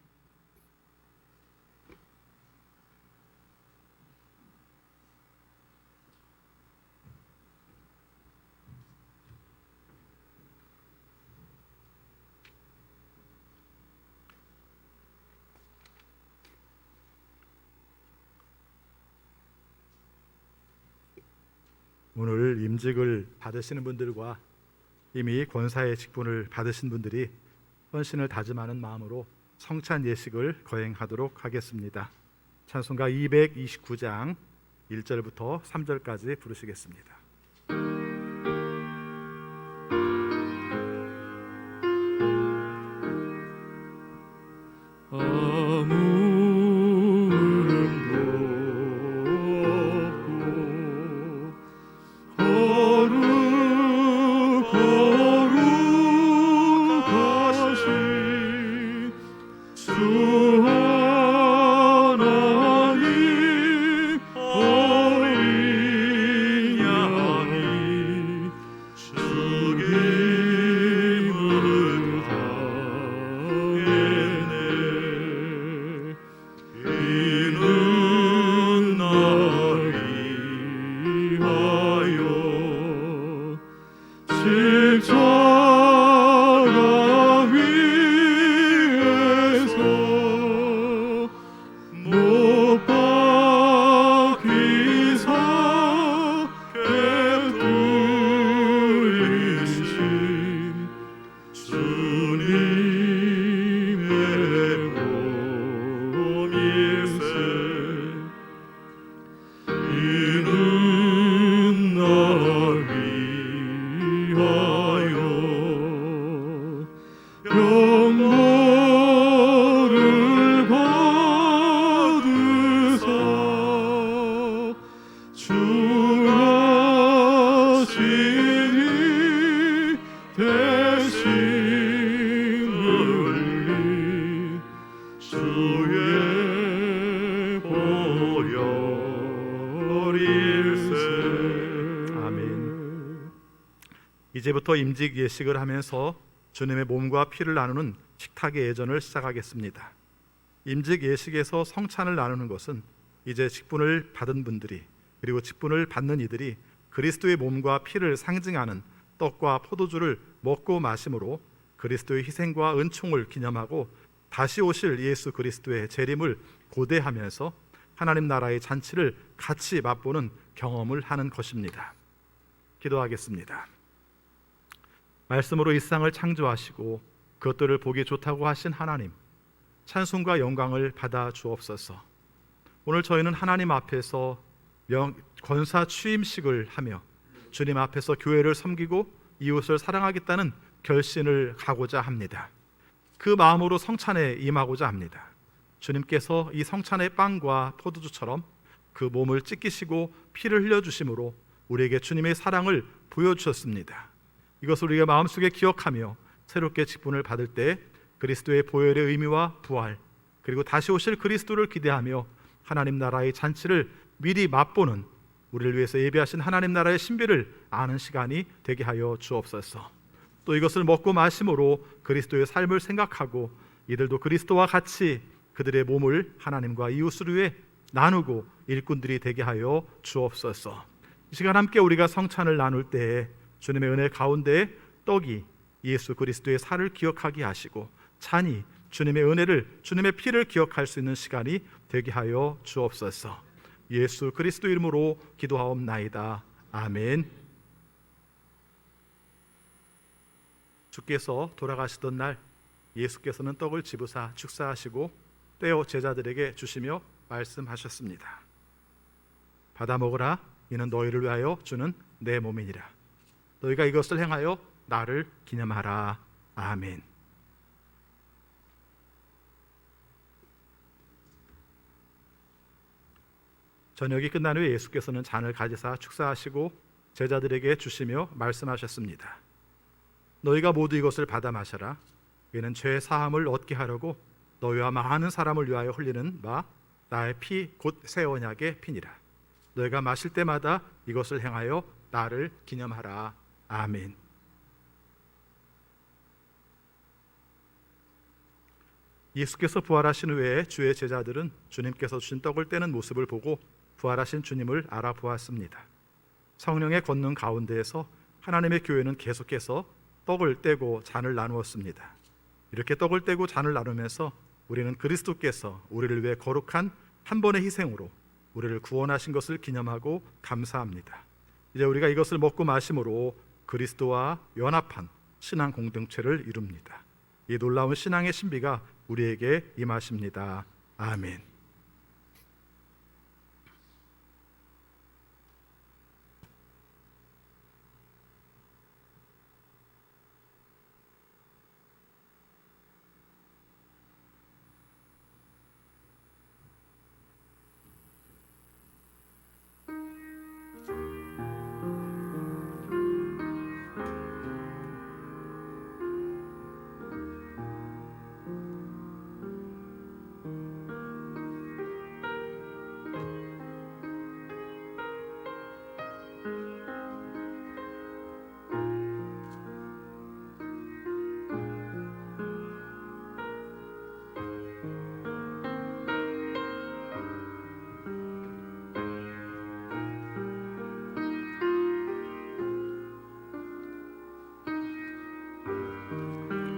B: 오늘 임직을 받으시는 분들과 이미 권사의 직분을 받으신 분들이 헌신을 다짐하는 마음으로 성찬 예식을 거행하도록 하겠습니다. 찬송가 229장 1절부터 3절까지 부르시겠습니다. 이제부터 임직 예식을 하면서 주님의 몸과 피를 나누는 식탁의 예전을 시작하겠습니다. 임직 예식에서 성찬을 나누는 것은 이제 직분을 받은 분들이 그리고 직분을 받는 이들이 그리스도의 몸과 피를 상징하는 떡과 포도주를 먹고 마심으로 그리스도의 희생과 은총을 기념하고 다시 오실 예수 그리스도의 재림을 고대하면서 하나님 나라의 잔치를 같이 맛보는 경험을 하는 것입니다. 기도하겠습니다. 말씀으로 이 세상을 창조하시고 그것들을 보기 좋다고 하신 하나님, 찬송과 영광을 받아 주옵소서. 오늘 저희는 하나님 앞에서 권사 취임식을 하며 주님 앞에서 교회를 섬기고 이웃을 사랑하겠다는 결신을 가고자 합니다. 그 마음으로 성찬에 임하고자 합니다. 주님께서 이 성찬의 빵과 포도주처럼 그 몸을 찢기시고 피를 흘려주심으로 우리에게 주님의 사랑을 보여주셨습니다. 이것을 우리가 마음속에 기억하며 새롭게 직분을 받을 때 그리스도의 보혈의 의미와 부활, 그리고 다시 오실 그리스도를 기대하며 하나님 나라의 잔치를 미리 맛보는, 우리를 위해서 예비하신 하나님 나라의 신비를 아는 시간이 되게 하여 주옵소서. 또 이것을 먹고 마심으로 그리스도의 삶을 생각하고 이들도 그리스도와 같이 그들의 몸을 하나님과 이웃을 위해 나누고 일꾼들이 되게 하여 주옵소서. 이 시간 함께 우리가 성찬을 나눌 때에 주님의 은혜 가운데 떡이 예수 그리스도의 살을 기억하게 하시고 잔이 주님의 은혜를, 주님의 피를 기억할 수 있는 시간이 되게 하여 주옵소서. 예수 그리스도 이름으로 기도하옵나이다. 아멘. 주께서 돌아가시던 날 예수께서는 떡을 집으사 축사하시고 떼어 제자들에게 주시며 말씀하셨습니다. 받아 먹으라. 이는 너희를 위하여 주는 내 몸이니라. 너희가 이것을 행하여 나를 기념하라. 아멘. 저녁이 끝난 후에 예수께서는 잔을 가지사 축사하시고 제자들에게 주시며 말씀하셨습니다. 너희가 모두 이것을 받아 마셔라. 이는 죄 사함을 얻게 하려고 너희와 많은 사람을 위하여 흘리는 바 나의 피 곧 새 언약의 피니라. 너희가 마실 때마다 이것을 행하여 나를 기념하라. 아멘. 예수께서 부활하신 후에 주의 제자들은 주님께서 주신 떡을 떼는 모습을 보고 부활하신 주님을 알아보았습니다. 성령의 권능 가운데에서 하나님의 교회는 계속해서 떡을 떼고 잔을 나누었습니다. 이렇게 떡을 떼고 잔을 나누면서 우리는 그리스도께서 우리를 위해 거룩한 한 번의 희생으로 우리를 구원하신 것을 기념하고 감사합니다. 이제 우리가 이것을 먹고 마심으로 그리스도와 연합한 신앙 공동체를 이룹니다. 이 놀라운 신앙의 신비가 우리에게 임하십니다. 아멘.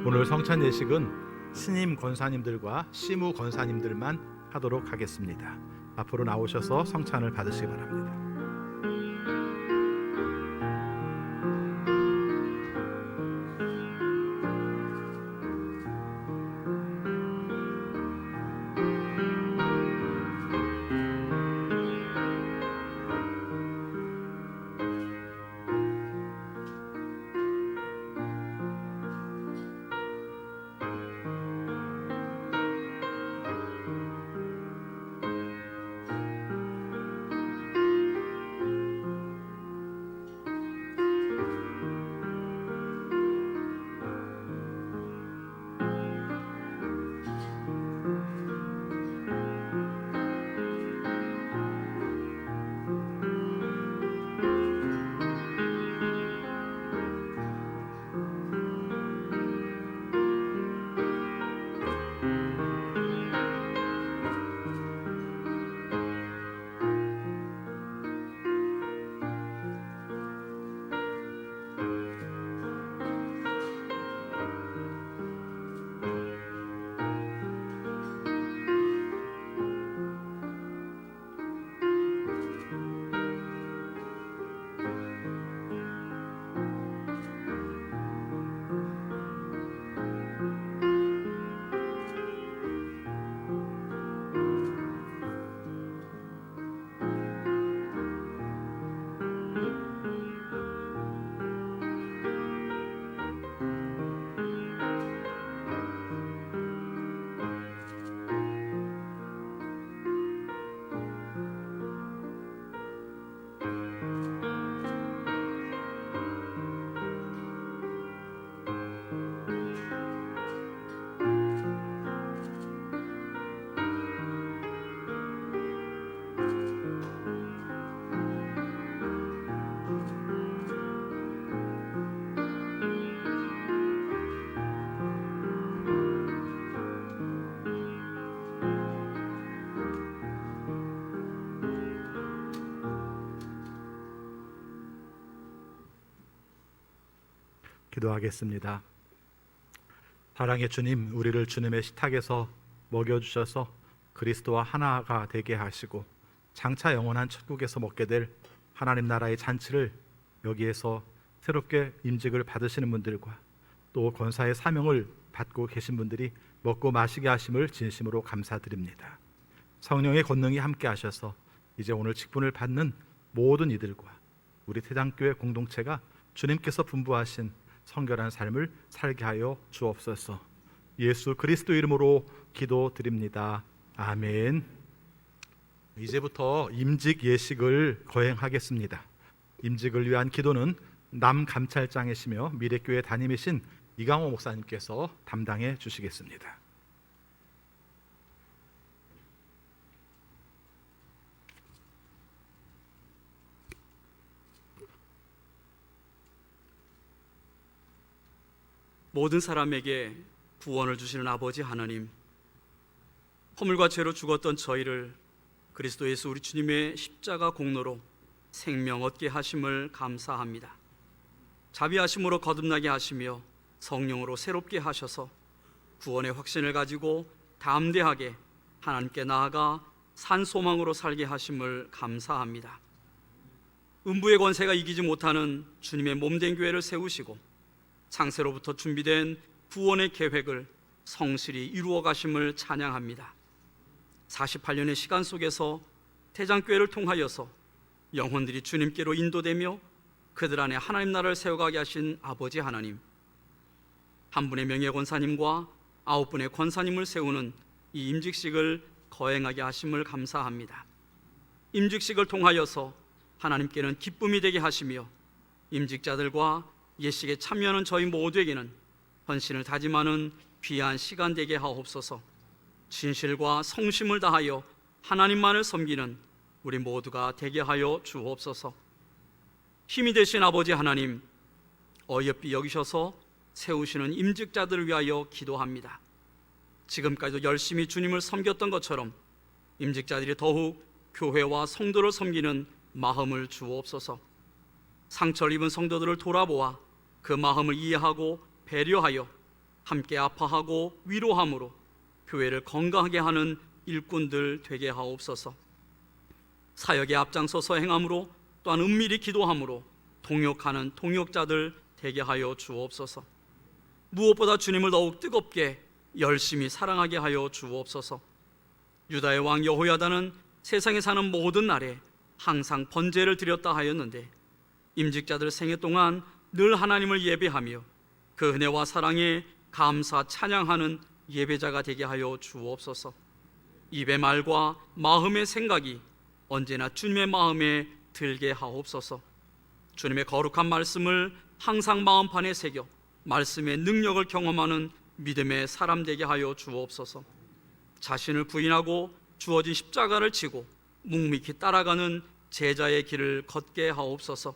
B: 오늘 성찬 예식은 신임 권사님들과 시무 권사님들만 하도록 하겠습니다. 앞으로 나오셔서 성찬을 받으시기 바랍니다. 기도하겠습니다. 사랑의 주님, 우리를 주님의 식탁에서 먹여주셔서 그리스도와 하나가 되게 하시고 장차 영원한 천국에서 먹게 될 하나님 나라의 잔치를 여기에서 새롭게 임직을 받으시는 분들과 또 권사의 사명을 받고 계신 분들이 먹고 마시게 하심을 진심으로 감사드립니다. 성령의 권능이 함께 하셔서 이제 오늘 직분을 받는 모든 이들과 우리 태장교회 공동체가 주님께서 분부하신 성결한 삶을 살게 하여 주옵소서. 예수 그리스도 이름으로 기도드립니다. 아멘. 이제부터 임직 예식을 거행하겠습니다. 임직을 위한 기도는 남감찰장이시며 미래교회 담임이신 이강호 목사님께서 담당해 주시겠습니다.
G: 모든 사람에게 구원을 주시는 아버지 하나님, 허물과 죄로 죽었던 저희를 그리스도 예수 우리 주님의 십자가 공로로 생명 얻게 하심을 감사합니다. 자비하심으로 거듭나게 하시며 성령으로 새롭게 하셔서 구원의 확신을 가지고 담대하게 하나님께 나아가 산 소망으로 살게 하심을 감사합니다. 음부의 권세가 이기지 못하는 주님의 몸된 교회를 세우시고 창세로부터 준비된 구원의 계획을 성실히 이루어 가심을 찬양합니다. 48년의 시간 속에서 태장교회를 통하여서 영혼들이 주님께로 인도되며 그들 안에 하나님 나라를 세워가게 하신 아버지 하나님, 한 분의 명예권사님과 9분의 권사님을 세우는 이 임직식을 거행하게 하심을 감사합니다. 임직식을 통하여서 하나님께는 기쁨이 되게 하시며 임직자들과 예식에 참여하는 저희 모두에게는 헌신을 다짐하는 귀한 시간 되게 하옵소서. 진실과 성심을 다하여 하나님만을 섬기는 우리 모두가 되게 하여 주옵소서. 힘이 되신 아버지 하나님, 어여삐 여기셔서 세우시는 임직자들을 위하여 기도합니다. 지금까지도 열심히 주님을 섬겼던 것처럼 임직자들이 더욱 교회와 성도를 섬기는 마음을 주옵소서. 상처를 입은 성도들을 돌아보아 그 마음을 이해하고 배려하여 함께 아파하고 위로함으로 교회를 건강하게 하는 일꾼들 되게 하옵소서. 사역에 앞장서서 행함으로 또한 은밀히 기도함으로 동역하는 동역자들 되게 하여 주옵소서. 무엇보다 주님을 더욱 뜨겁게 열심히 사랑하게 하여 주옵소서. 유다의 왕 여호야다는 세상에 사는 모든 날에 항상 번제를 드렸다 하였는데 임직자들 생애 동안 늘 하나님을 예배하며 그 은혜와 사랑에 감사 찬양하는 예배자가 되게 하여 주옵소서. 입의 말과 마음의 생각이 언제나 주님의 마음에 들게 하옵소서. 주님의 거룩한 말씀을 항상 마음판에 새겨 말씀의 능력을 경험하는 믿음의 사람 되게 하여 주옵소서. 자신을 부인하고 주어진 십자가를 지고 묵묵히 따라가는 제자의 길을 걷게 하옵소서.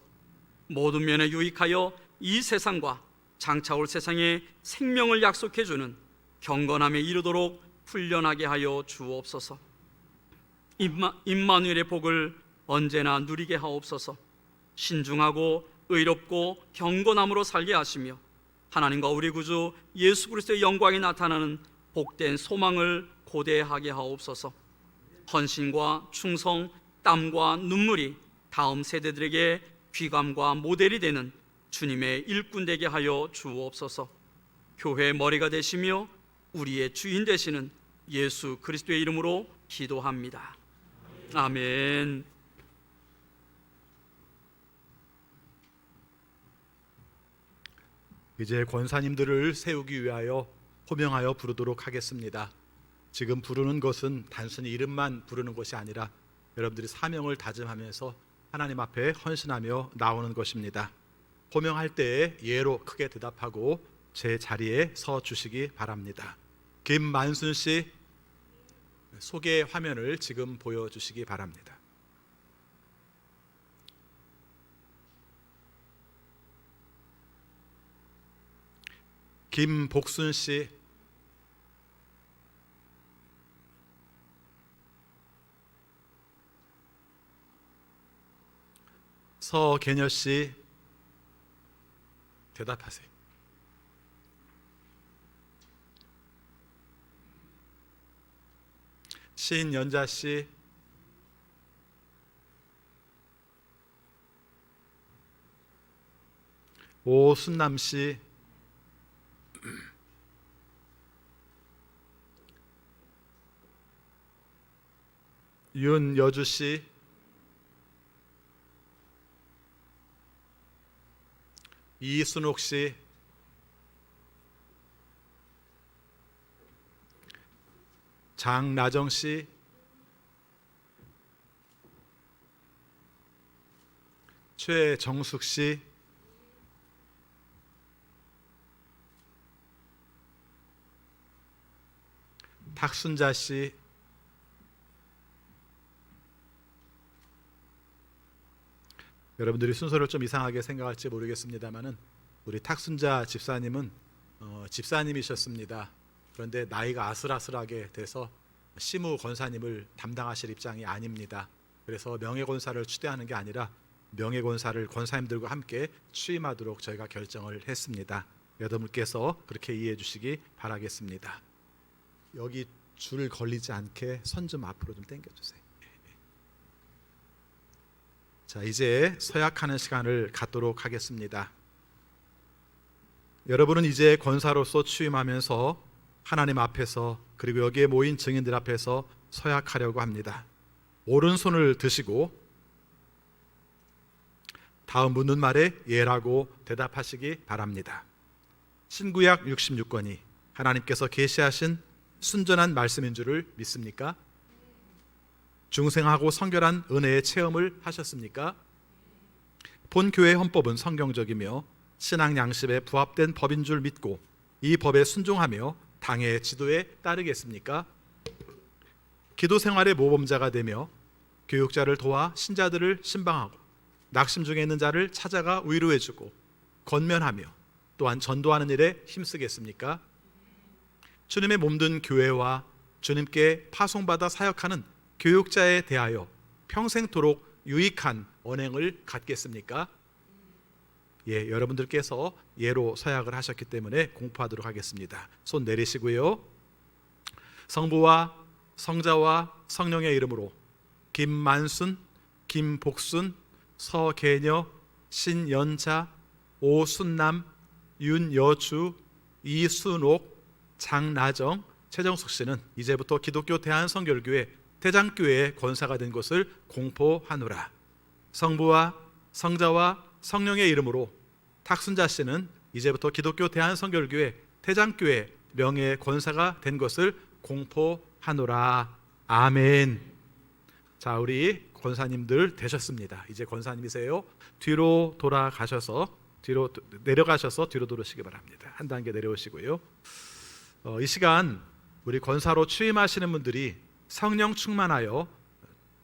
G: 모든 면에 유익하여 이 세상과 장차 올 세상에 생명을 약속해 주는 경건함에 이르도록 훈련하게 하여 주옵소서. 임마누엘의 복을 언제나 누리게 하옵소서. 신중하고 의롭고 경건함으로 살게 하시며 하나님과 우리 구주 예수 그리스도의 영광이 나타나는 복된 소망을 고대하게 하옵소서. 헌신과 충성, 땀과 눈물이 다음 세대들에게 귀감과 모델이 되는 주님의 일꾼 되게 하여 주옵소서. 교회의 머리가 되시며 우리의 주인 되시는 예수 그리스도의 이름으로 기도합니다. 아멘.
B: 이제 권사님들을 세우기 위하여 호명하여 부르도록 하겠습니다. 지금 부르는 것은 단순히 이름만 부르는 것이 아니라 여러분들이 사명을 다짐하면서 하나님 앞에 헌신하며 나오는 것입니다. 호명할 때에 예로 크게 대답하고 제 자리에 서 주시기 바랍니다. 김만순 씨 소개 화면을 지금 보여주시기 바랍니다. 김복순 씨, 서계녀 씨 대답하세요. 신연자 씨, 오순남 씨, 윤여주 씨, 이순옥 씨, 장나정 씨, 최정숙 씨, 탁순자 씨, 여러분들이 순서를 좀 이상하게 생각할지 모르겠습니다만은 우리 탁순자 집사님은 집사님이셨습니다. 그런데 나이가 아슬아슬하게 돼서 시무 권사님을 담당하실 입장이 아닙니다. 그래서 명예권사를 추대하는 게 아니라 명예권사를 권사님들과 함께 취임하도록 저희가 결정을 했습니다. 여러분께서 그렇게 이해해 주시기 바라겠습니다. 여기 줄 걸리지 않게 선 좀 앞으로 좀 당겨주세요. 자, 이제 서약하는 시간을 갖도록 하겠습니다. 여러분은 이제 권사로서 취임하면서 하나님 앞에서 그리고 여기에 모인 증인들 앞에서 서약하려고 합니다. 오른손을 드시고 다음 묻는 말에 예라고 대답하시기 바랍니다. 신구약 66권이 하나님께서 계시하신 순전한 말씀인 줄을 믿습니까? 중생하고 성결한 은혜의 체험을 하셨습니까? 본교회 헌법은 성경적이며 신앙 양심에 부합된 법인 줄 믿고 이 법에 순종하며 당의 지도에 따르겠습니까? 기도 생활의 모범자가 되며 교육자를 도와 신자들을 신방하고 낙심 중에 있는 자를 찾아가 위로해주고 권면하며 또한 전도하는 일에 힘쓰겠습니까? 주님의 몸든 교회와 주님께 파송받아 사역하는 교육자에 대하여 평생토록 유익한 언행을 갖겠습니까? 예, 여러분들께서 예로 서약을 하셨기 때문에 공포하도록 하겠습니다. 손 내리시고요. 성부와 성자와 성령의 이름으로 김만순, 김복순, 서계녀, 신연자, 오순남, 윤여주, 이순옥, 장나정, 최정숙 씨는 이제부터 기독교 대한성결교회 대장교회의 권사가 된 것을 공포하노라. 성부와 성자와 성령의 이름으로 탁순자 씨는 이제부터 기독교 대한성결교회 대장교회 명예 권사가 된 것을 공포하노라. 아멘. 자, 우리 권사님들 되셨습니다. 이제 권사님이세요. 뒤로 돌아가셔서 내려가셔서 뒤로 돌으시기 바랍니다. 한 단계 내려오시고요. 이 시간 우리 권사로 취임하시는 분들이 성령 충만하여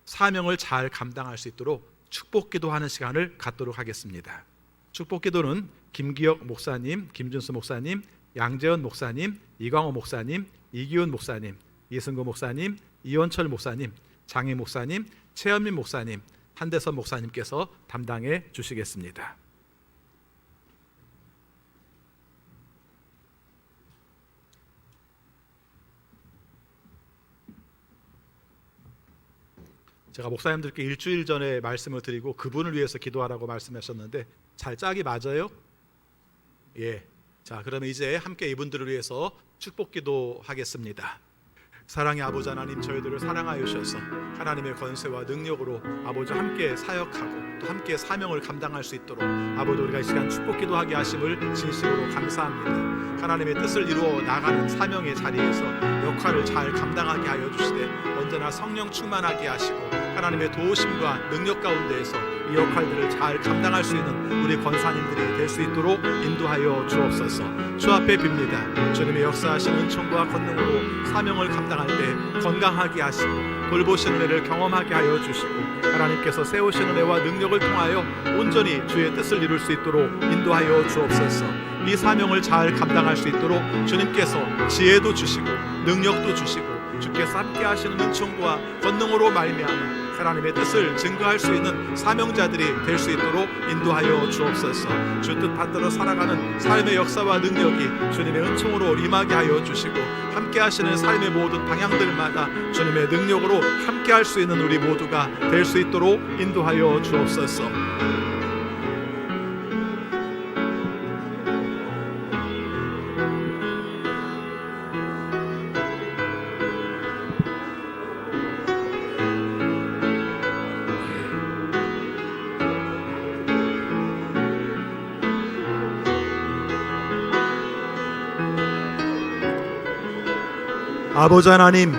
B: 사명을 잘 감당할 수 있도록 축복기도하는 시간을 갖도록 하겠습니다. 축복기도는 김기혁 목사님, 김준수 목사님, 양재현 목사님, 이광호 목사님, 이기훈 목사님, 이승구 목사님, 이원철 목사님, 장희 목사님, 최현민 목사님, 한대선 목사님께서 담당해 주시겠습니다. 제가 목사님들께 일주일 전에 말씀을 드리고 그분을 위해서 기도하라고 말씀하셨는데 잘 짝이 맞아요? 예. 자, 그러면 이제 함께 이분들을 위해서 축복기도 하겠습니다. 사랑의 아버지 하나님, 저희들을 사랑하여 주셔서 하나님의 권세와 능력으로 아버지 함께 사역하고 또 함께 사명을 감당할 수 있도록 아버지 우리가 이 시간 축복기도하게 하심을 진심으로 감사합니다. 하나님의 뜻을 이루어 나가는 사명의 자리에서 역할을 잘 감당하게 하여 주시되 언제나 성령 충만하게 하시고 하나님의 도우심과 능력 가운데에서 이 역할들을 잘 감당할 수 있는 우리 권사님들이 될 수 있도록 인도하여 주옵소서. 주 앞에 빕니다. 주님의 역사하시는 은총과 권능으로 사명을 감당할 때 건강하게 하시고 돌보시는 은혜를 경험하게 하여 주시고 하나님께서 세우시는 은혜와 능력을 통하여 온전히 주의 뜻을 이룰 수 있도록 인도하여 주옵소서. 이 사명을 잘 감당할 수 있도록 주님께서 지혜도 주시고 능력도 주시고 주께서 함께 하시는 은총과 권능으로 말미암아 하나님의 뜻을 증거할 수 있는 사명자들이 될 수 있도록 인도하여 주옵소서. 주 뜻 받들어 살아가는 삶의 역사와 능력이 주님의 은총으로 임하게 하여 주시고, 함께 하시는 삶의 모든 방향들마다 주님의 능력으로 함께 할 수 있는 우리 모두가 될 수 있도록 인도하여 주옵소서. 아버지 하나님,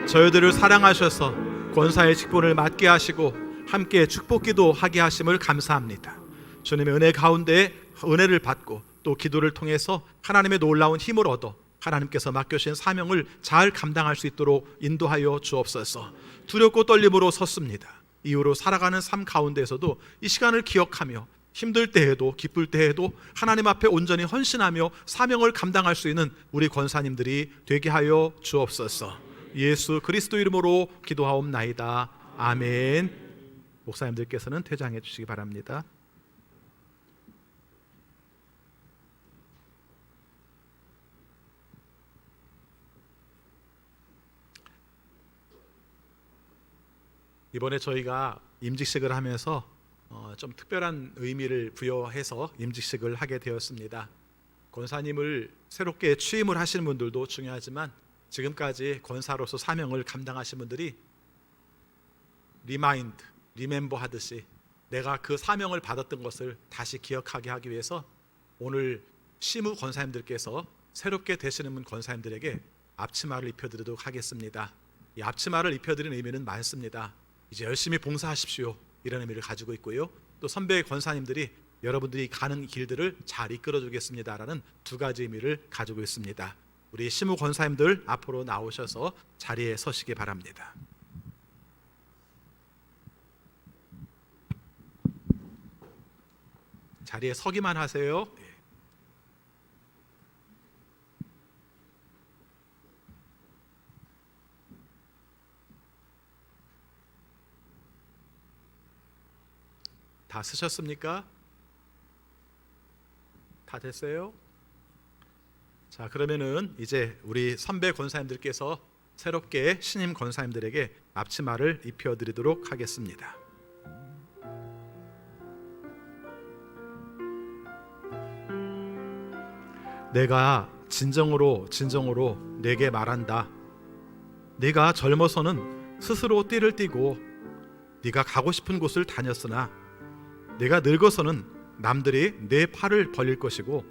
B: 저희들을 사랑하셔서 권사의 직분을 맡게 하시고 함께 축복기도 하게 하심을 감사합니다. 주님의 은혜 가운데 은혜를 받고 또 기도를 통해서 하나님의 놀라운 힘을 얻어 하나님께서 맡겨주신 사명을 잘 감당할 수 있도록 인도하여 주옵소서. 두렵고 떨림으로 섰습니다. 이후로 살아가는 삶 가운데에서도 이 시간을 기억하며 힘들 때에도 기쁠 때에도 하나님 앞에 온전히 헌신하며 사명을 감당할 수 있는 우리 권사님들이 되게 하여 주옵소서. 예수 그리스도 이름으로 기도하옵나이다. 아멘. 목사님들께서는 퇴장해 주시기 바랍니다. 이번에 저희가 임직식을 하면서 좀 특별한 의미를 부여해서 임직식을 하게 되었습니다. 권사님을 새롭게 취임을 하시는 분들도 중요하지만 지금까지 권사로서 사명을 감당하신 분들이 리멤버 하듯이 내가 그 사명을 받았던 것을 다시 기억하게 하기 위해서 오늘 시무 권사님들께서 새롭게 되시는 분 권사님들에게 앞치마를 입혀드리도록 하겠습니다. 이 앞치마를 입혀드리는 의미는 많습니다. 이제 열심히 봉사하십시오, 이런 의미를 가지고 있고요. 또 선배 권사님들이 여러분들이 가는 길들을 잘 이끌어 주겠습니다라는 두 가지 의미를 가지고 있습니다. 우리 시무 권사님들 앞으로 나오셔서 자리에 서시기 바랍니다. 자리에 서기만 하세요. 다 쓰셨습니까? 다 됐어요? 자, 그러면은 이제 우리 선배 권사님들께서 새롭게 신임 권사님들에게 앞치마를 입혀드리도록 하겠습니다. 내가 진정으로 내게 말한다. 네가 젊어서는 스스로 띠를 띠고 네가 가고 싶은 곳을 다녔으나 네가 늙어서는 남들이 내 팔을 벌릴 것이고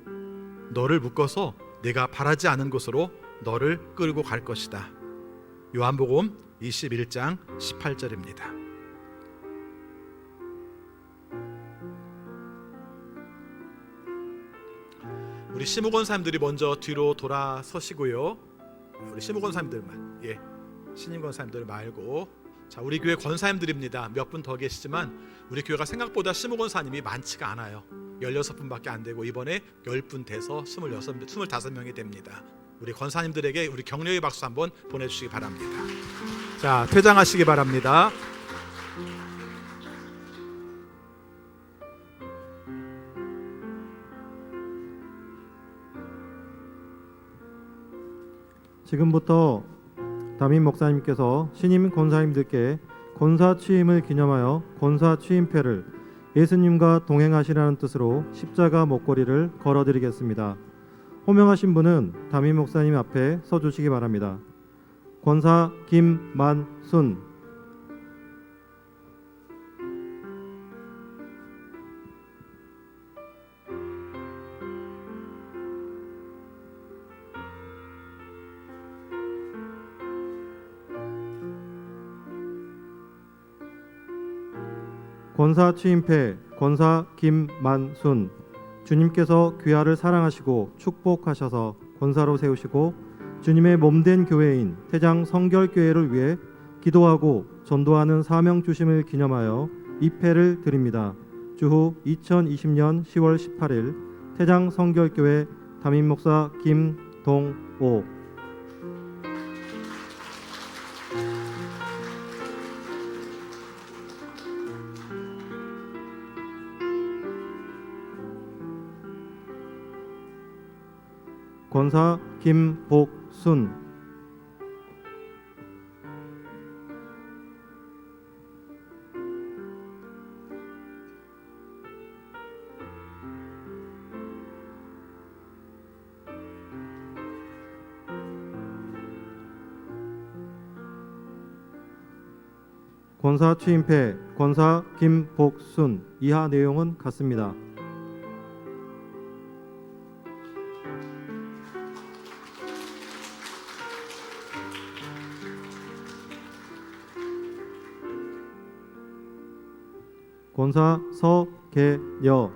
B: 너를 묶어서 네가 바라지 않은 곳으로 너를 끌고 갈 것이다. 요한복음 21장 18절입니다. 우리 시무 권사님들이 먼저 뒤로 돌아서시고요. 우리 시무 권사님들만, 신임 권사님들 말고, 자, 우리 교회 권사님들입니다. 몇 분 더 계시지만 우리 교회가 생각보다 시무 권사님이 많지가 않아요. 16분밖에 안 되고 이번에 10분 돼서 25명이 됩니다. 우리 권사님들에게 우리 격려의 박수 한번 보내주시기 바랍니다. 자, 퇴장하시기 바랍니다.
H: 지금부터 담임 목사님께서 신임 권사님들께 권사 취임을 기념하여 권사 취임패를 예수님과 동행하시라는 뜻으로 십자가 목걸이를 걸어드리겠습니다. 호명하신 분은 담임 목사님 앞에 서주시기 바랍니다. 권사 김만순. 권사 취임패 권사 김만순. 주님께서 귀하를 사랑하시고 축복하셔서 권사로 세우시고 주님의 몸된 교회인 태장 성결교회를 위해 기도하고 전도하는 사명 주심을 기념하여 이 패를 드립니다. 주후 2020년 10월 18일 태장 성결교회 담임 목사 김동오. 권사 김복순, 권사 추임패 권사 김복순. 이하 내용은 같습니다. 권사 서계여,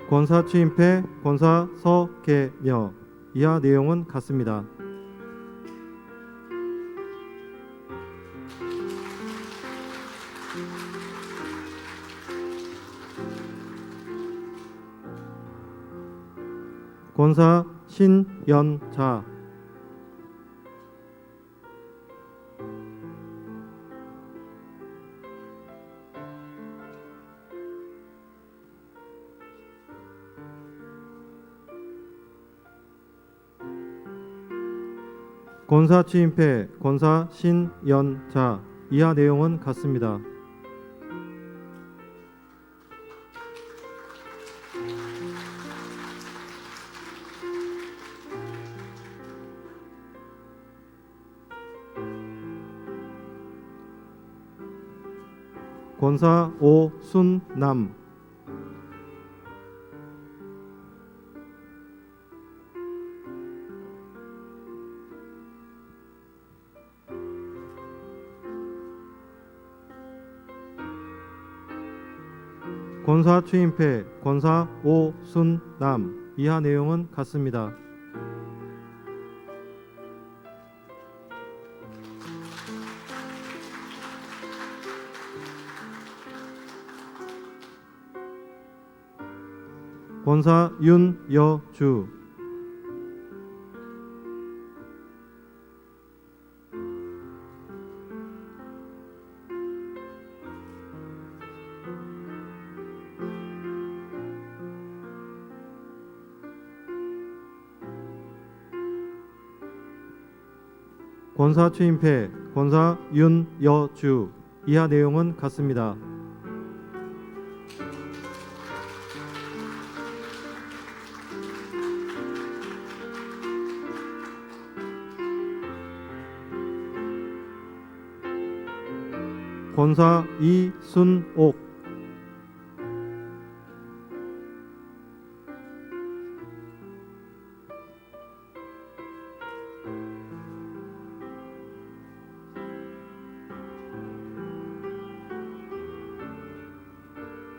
H: 권사 추임패 권사 서계여. 이하 내용은 같습니다. 권사 신연자, 권사 추임패 권사 신연자. 이하 내용은 같습니다. 권사 오순남, 권사 추임패 권사 오순남. 이하 내용은 같습니다. 권사 윤여주, 권사 추임패 권사 윤여주. 이하 내용은 같습니다. 권사 이순옥,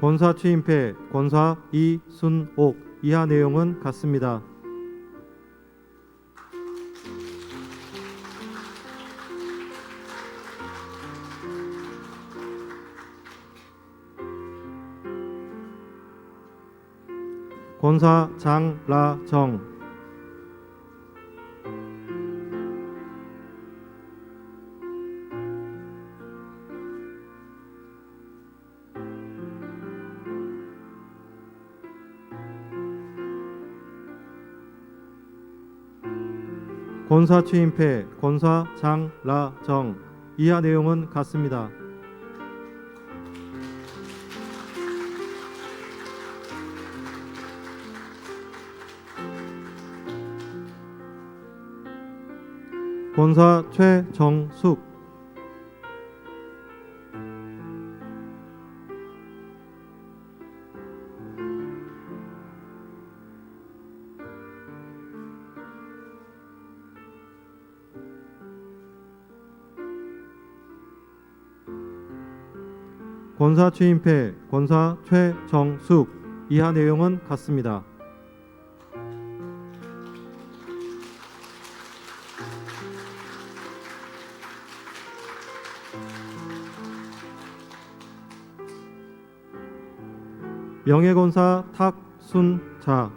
H: 권사 추임패 권사 이순옥. 이하 내용은 같습니다. 권사 장라정, 권사 추임패 권사 장라정. 이하 내용은 같습니다. 권사 최정숙, 권사 추임패 권사 최정숙. 이하 내용은 같습니다. 명예권사 탁순자,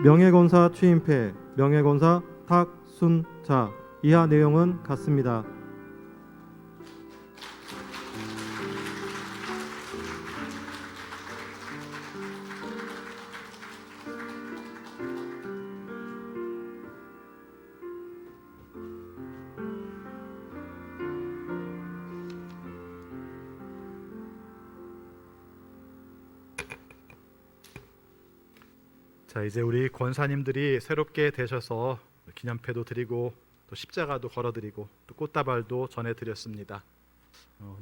H: 명예권사 취임패 명예권사 탁순자, 이하 내용은 같습니다.
B: 자, 이제 우리 권사님들이 새롭게 되셔서 기념패도 드리고 또 십자가도 걸어드리고 또 꽃다발도 전해드렸습니다.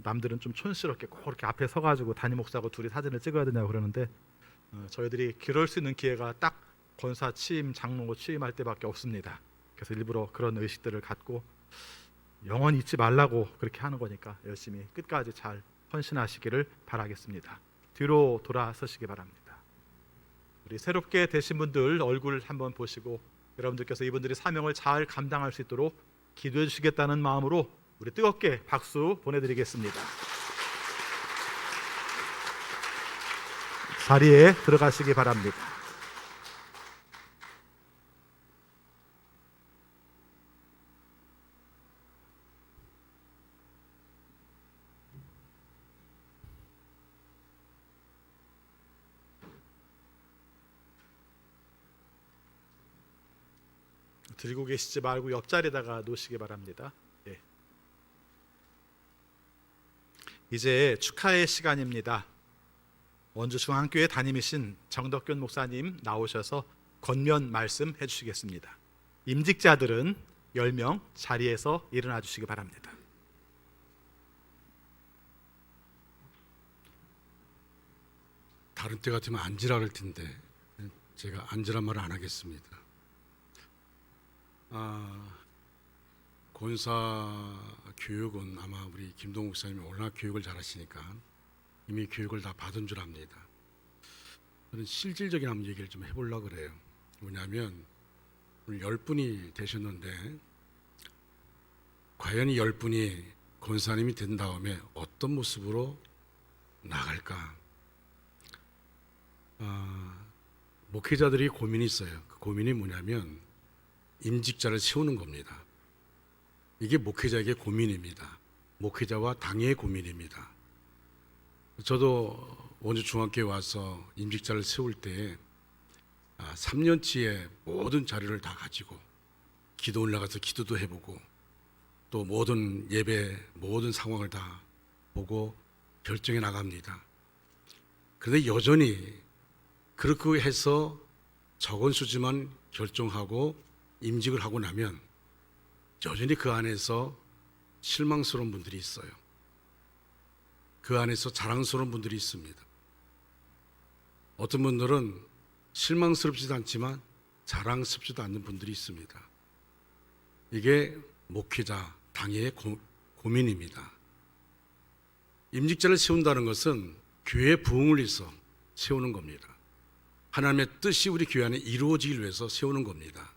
B: 남들은 좀 촌스럽게 꼭 이렇게 앞에 서가지고 담임 목사하고 둘이 사진을 찍어야 되냐고 그러는데 저희들이 그럴 수 있는 기회가 딱 권사 취임, 장로 취임할 때밖에 없습니다. 그래서 일부러 그런 의식들을 갖고 영원히 잊지 말라고 그렇게 하는 거니까 열심히 끝까지 잘 헌신하시기를 바라겠습니다. 뒤로 돌아서시기 바랍니다. 우리 새롭게 되신 분들 얼굴 한번 보시고 여러분들께서 이분들이 사명을 잘 감당할 수 있도록 기도해 주시겠다는 마음으로 우리 뜨겁게 박수 보내드리겠습니다. 자리에 들어가시기 바랍니다. 들고 계시지 말고 옆자리에다가 놓으시기 바랍니다. 예. 이제 축하의 시간입니다. 원주중앙교회 담임이신 정덕균 목사님 나오셔서 권면 말씀해 주시겠습니다. 임직자들은 10명 자리에서 일어나 주시기 바랍니다.
I: 다른 때 같으면 앉으라 그럴 텐데 제가 앉으란 말을 안 하겠습니다. 권사 교육은 아마 우리 김동 목사님이 워낙 교육을 잘하시니까 이미 교육을 다 받은 줄 압니다. 저는 실질적인 한번 얘기를 좀 해보려고 그래요. 뭐냐면 오늘 10분이 되셨는데 과연 이 10분이 권사님이 된 다음에 어떤 모습으로 나갈까? 목회자들이 고민이 있어요. 그 고민이 뭐냐면 임직자를 세우는 겁니다. 이게 목회자에게 고민입니다. 목회자와 당의 고민입니다. 저도 원주 중학교에 와서 임직자를 세울 때 3년치의 모든 자료를 다 가지고 기도 올라가서 기도도 해보고 또 모든 예배 모든 상황을 다 보고 결정해 나갑니다. 그런데 여전히 그렇게 해서 적은 수지만 결정하고 임직을 하고 나면 여전히 그 안에서 실망스러운 분들이 있어요. 그 안에서 자랑스러운 분들이 있습니다. 어떤 분들은 실망스럽지도 않지만 자랑스럽지도 않는 분들이 있습니다. 이게 목회자, 당의 고민입니다. 임직자를 세운다는 것은 교회의 부흥을 위해서 세우는 겁니다. 하나님의 뜻이 우리 교회 안에 이루어지기 위해서 세우는 겁니다.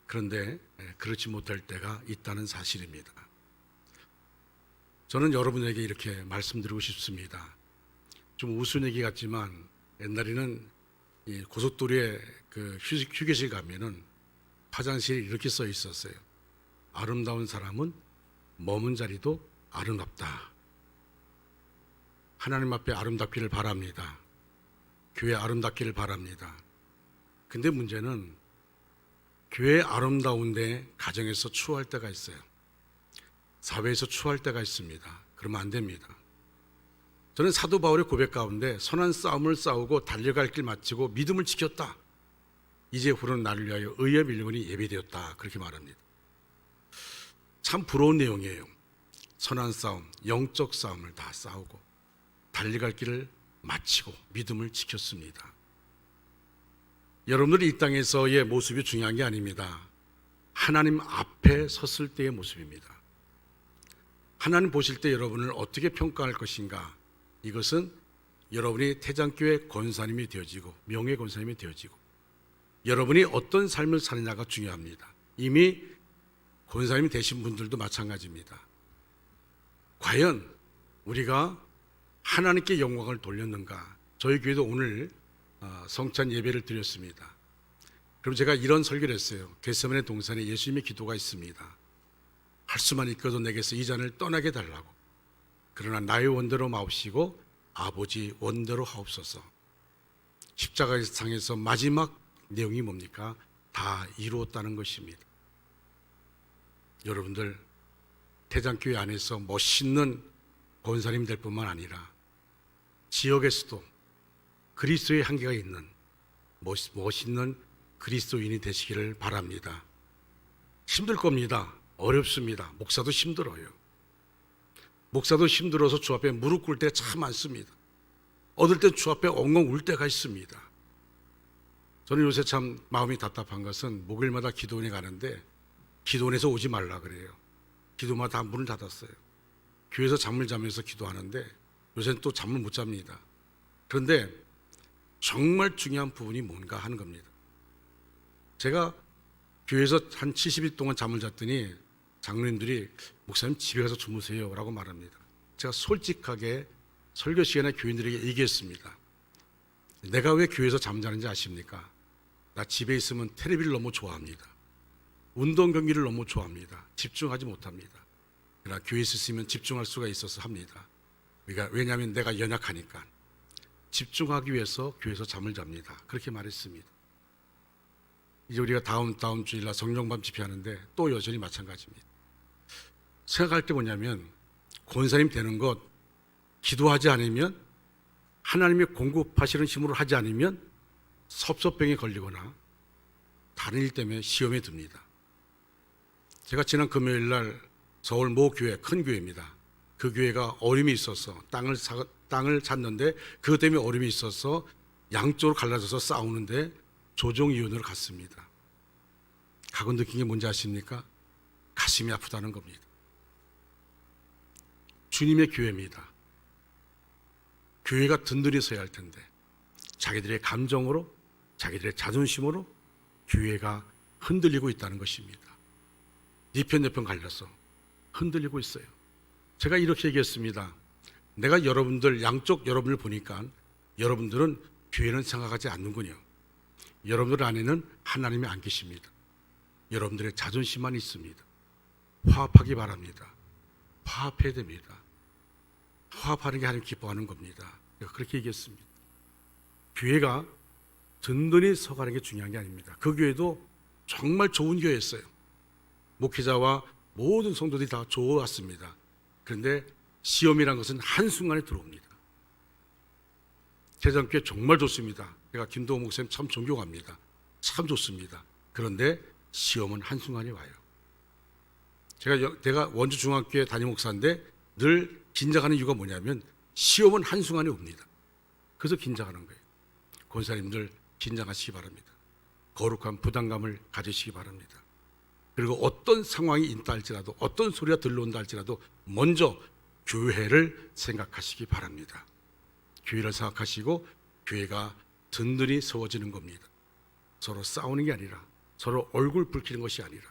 I: 그런데 그렇지 못할 때가 있다는 사실입니다. 저는 여러분에게 이렇게 말씀드리고 싶습니다. 좀 우스운 얘기 같지만 옛날에는 이 고속도로에 그 휴게실 가면은 화장실에 이렇게 써 있었어요. 아름다운 사람은 머문 자리도 아름답다. 하나님 앞에 아름답기를 바랍니다. 교회 아름답기를 바랍니다. 근데 문제는 교회 아름다운데 가정에서 추워할 때가 있어요. 사회에서 추워할 때가 있습니다. 그러면 안 됩니다. 저는 사도 바울의 고백 가운데 선한 싸움을 싸우고 달려갈 길 마치고 믿음을 지켰다. 이제 후로는 나를 위하여 의의 밀림이 예비되었다. 그렇게 말합니다. 참 부러운 내용이에요. 선한 싸움, 영적 싸움을 다 싸우고 달려갈 길을 마치고 믿음을 지켰습니다. 여러분들이 이 땅에서의 모습이 중요한 게 아닙니다. 하나님 앞에 섰을 때의 모습입니다. 하나님 보실 때 여러분을 어떻게 평가할 것인가, 이것은 여러분이 태장교회 권사님이 되어지고 명예 권사님이 되어지고 여러분이 어떤 삶을 사느냐가 중요합니다. 이미 권사님이 되신 분들도 마찬가지입니다. 과연 우리가 하나님께 영광을 돌렸는가? 저희 교회도 오늘 성찬 예배를 드렸습니다. 그럼 제가 이런 설교를 했어요. 겟세마네 동산에 예수님의 기도가 있습니다. 할 수만 있거든 내게서 이 잔을 떠나게 달라고. 그러나 나의 원대로 마옵시고 아버지 원대로 하옵소서. 십자가상에서 마지막 내용이 뭡니까? 다 이루었다는 것입니다. 여러분들 태장교회 안에서 멋있는 권사님 될 뿐만 아니라 지역에서도 그리스도의 한계가 있는 멋있는 그리스도인이 되시기를 바랍니다. 힘들 겁니다. 어렵습니다. 목사도 힘들어요. 목사도 힘들어서 주 앞에 무릎 꿇을 때가 참 많습니다. 어떨 땐 주 앞에 엉엉 울 때가 있습니다. 저는 요새 참 마음이 답답한 것은 목요일마다 기도원에 가는데 기도원에서 오지 말라 그래요. 기도마다 다 문을 닫았어요. 교회에서 잠을 자면서 기도하는데 요새는 또 잠을 못 잡니다. 그런데 정말 중요한 부분이 뭔가 하는 겁니다. 제가 교회에서 한 70일 동안 잠을 잤더니 장로님들이 목사님 집에 가서 주무세요 라고 말합니다. 제가 솔직하게 설교 시간에 교인들에게 얘기했습니다. 내가 왜 교회에서 잠자는지 아십니까? 나 집에 있으면 텔레비를 너무 좋아합니다. 운동 경기를 너무 좋아합니다. 집중하지 못합니다. 그러나 교회에 있으면 집중할 수가 있어서 합니다. 왜냐하면 내가 연약하니까. 집중하기 위해서 교회에서 잠을 잡니다. 그렇게 말했습니다. 이제 우리가 다음 주일날 성령밤 집회하는데 또 여전히 마찬가지입니다. 생각할 때 뭐냐면 권사님 되는 것 기도하지 않으면 하나님의 공급하시는 힘으로 하지 않으면 섭섭병에 걸리거나 다른 일 때문에 시험에 듭니다. 제가 지난 금요일 날 서울 모 교회, 큰 교회입니다. 그 교회가 어려움이 있어서 땅을 샀는데 그것 때문에 어려움이 있어서 양쪽으로 갈라져서 싸우는데 조정위원회로 갔습니다. 가고 느낀 게 뭔지 아십니까? 가슴이 아프다는 겁니다. 주님의 교회입니다. 교회가 든든히 서야 할 텐데 자기들의 감정으로 자기들의 자존심으로 교회가 흔들리고 있다는 것입니다. 네 편 내 편 갈려서 흔들리고 있어요. 제가 이렇게 얘기했습니다. 내가 양쪽 여러분을 보니까 여러분들은 교회는 생각하지 않는군요. 여러분들 안에는 하나님이 안 계십니다. 여러분들의 자존심만 있습니다. 화합하기 바랍니다. 화합해야 됩니다. 화합하는 게 하나님 기뻐하는 겁니다. 내가 그렇게 얘기했습니다. 교회가 든든히 서가는 게 중요한 게 아닙니다. 그 교회도 정말 좋은 교회였어요. 목회자와 모든 성도들이 다 좋았습니다. 그런데 시험이란 것은 한순간에 들어옵니다. 대장교회 정말 좋습니다. 제가 김도호 목사님 참 존경합니다. 참 좋습니다. 그런데 시험은 한순간에 와요. 제가 원주 중앙교회 담임 목사인데 늘 긴장하는 이유가 뭐냐면 시험은 한순간에 옵니다. 그래서 긴장하는 거예요. 권사님들 긴장하시기 바랍니다. 거룩한 부담감을 가지시기 바랍니다. 그리고 어떤 상황이 있다 할지라도 어떤 소리가 들려온다 할지라도 먼저 교회를 생각하시기 바랍니다. 교회를 생각하시고 교회가 든든히 세워지는 겁니다. 서로 싸우는 게 아니라 서로 얼굴 붉히는 것이 아니라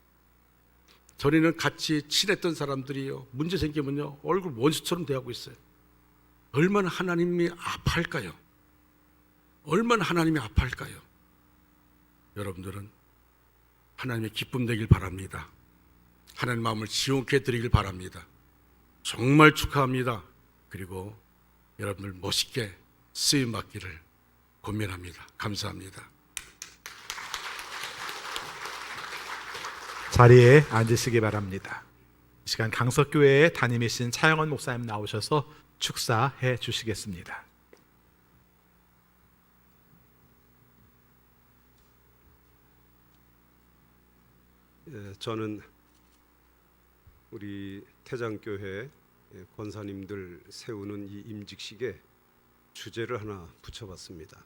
I: 전에는 같이 친했던 사람들이요 문제 생기면요 얼굴 원수처럼 대하고 있어요. 얼마나 하나님이 아파할까요? 얼마나 하나님이 아파할까요? 여러분들은 하나님의 기쁨 되길 바랍니다. 하나님 마음을 지원케 드리길 바랍니다. 정말 축하합니다. 그리고 여러분들 멋있게 쓰임 받기를 권면합니다. 감사합니다.
B: 자리에 앉으시기 바랍니다. 이 시간 강석교회의 담임이신 차영원 목사님 나오셔서 축사해 주시겠습니다.
J: 저는 우리 태장교회 권사님들 세우는 이 임직식에 주제를 하나 붙여봤습니다.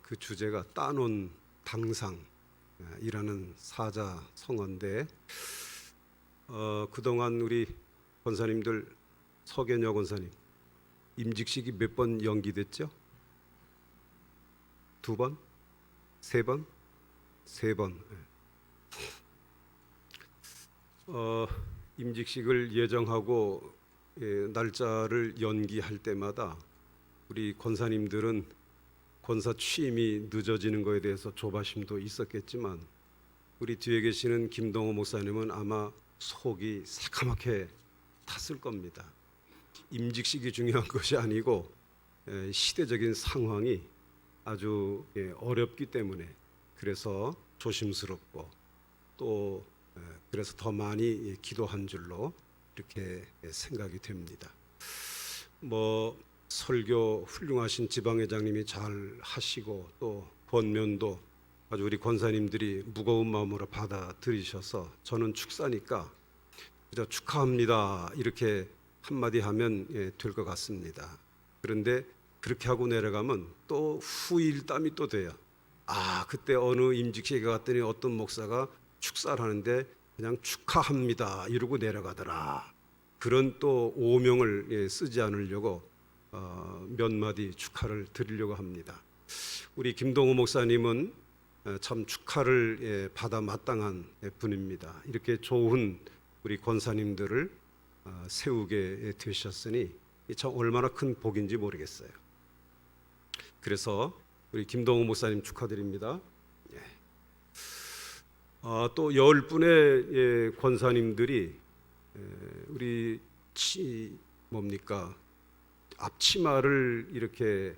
J: 그 주제가 따놓은 당상이라는 사자성어인데 그동안 우리 권사님들 서견여 권사님, 임직식이 몇 번 연기됐죠? 2번? 3번? 3번. 임직식을 예정하고 날짜를 연기할 때마다 우리 권사님들은 권사 취임이 늦어지는 것에 대해서 조바심도 있었겠지만 우리 뒤에 계시는 김동호 목사님은 아마 속이 새카맣게 탔을 겁니다. 임직식이 중요한 것이 아니고 시대적인 상황이 아주 어렵기 때문에 그래서 조심스럽고 또 그래서 더 많이 기도한 줄로 이렇게 생각이 됩니다. 뭐 설교 훌륭하신 지방회장님이 잘 하시고 또 권면도 아주 우리 권사님들이 무거운 마음으로 받아들이셔서 저는 축사니까 그저 축하합니다 이렇게 한마디 하면 될 것 같습니다. 그런데 그렇게 하고 내려가면 또 후일담이 또 돼요. 아, 그때 어느 임직식에 갔더니 어떤 목사가 축사를 하는데 그냥 축하합니다 이러고 내려가더라. 그런 또 오명을 쓰지 않으려고 몇 마디 축하를 드리려고 합니다. 우리 김동호 목사님은 참 축하를 받아 마땅한 분입니다. 이렇게 좋은 우리 권사님들을 세우게 되셨으니 참 얼마나 큰 복인지 모르겠어요. 그래서 우리 김동호 목사님 축하드립니다. 또 10분의 권사님들이 우리 앞치마를 이렇게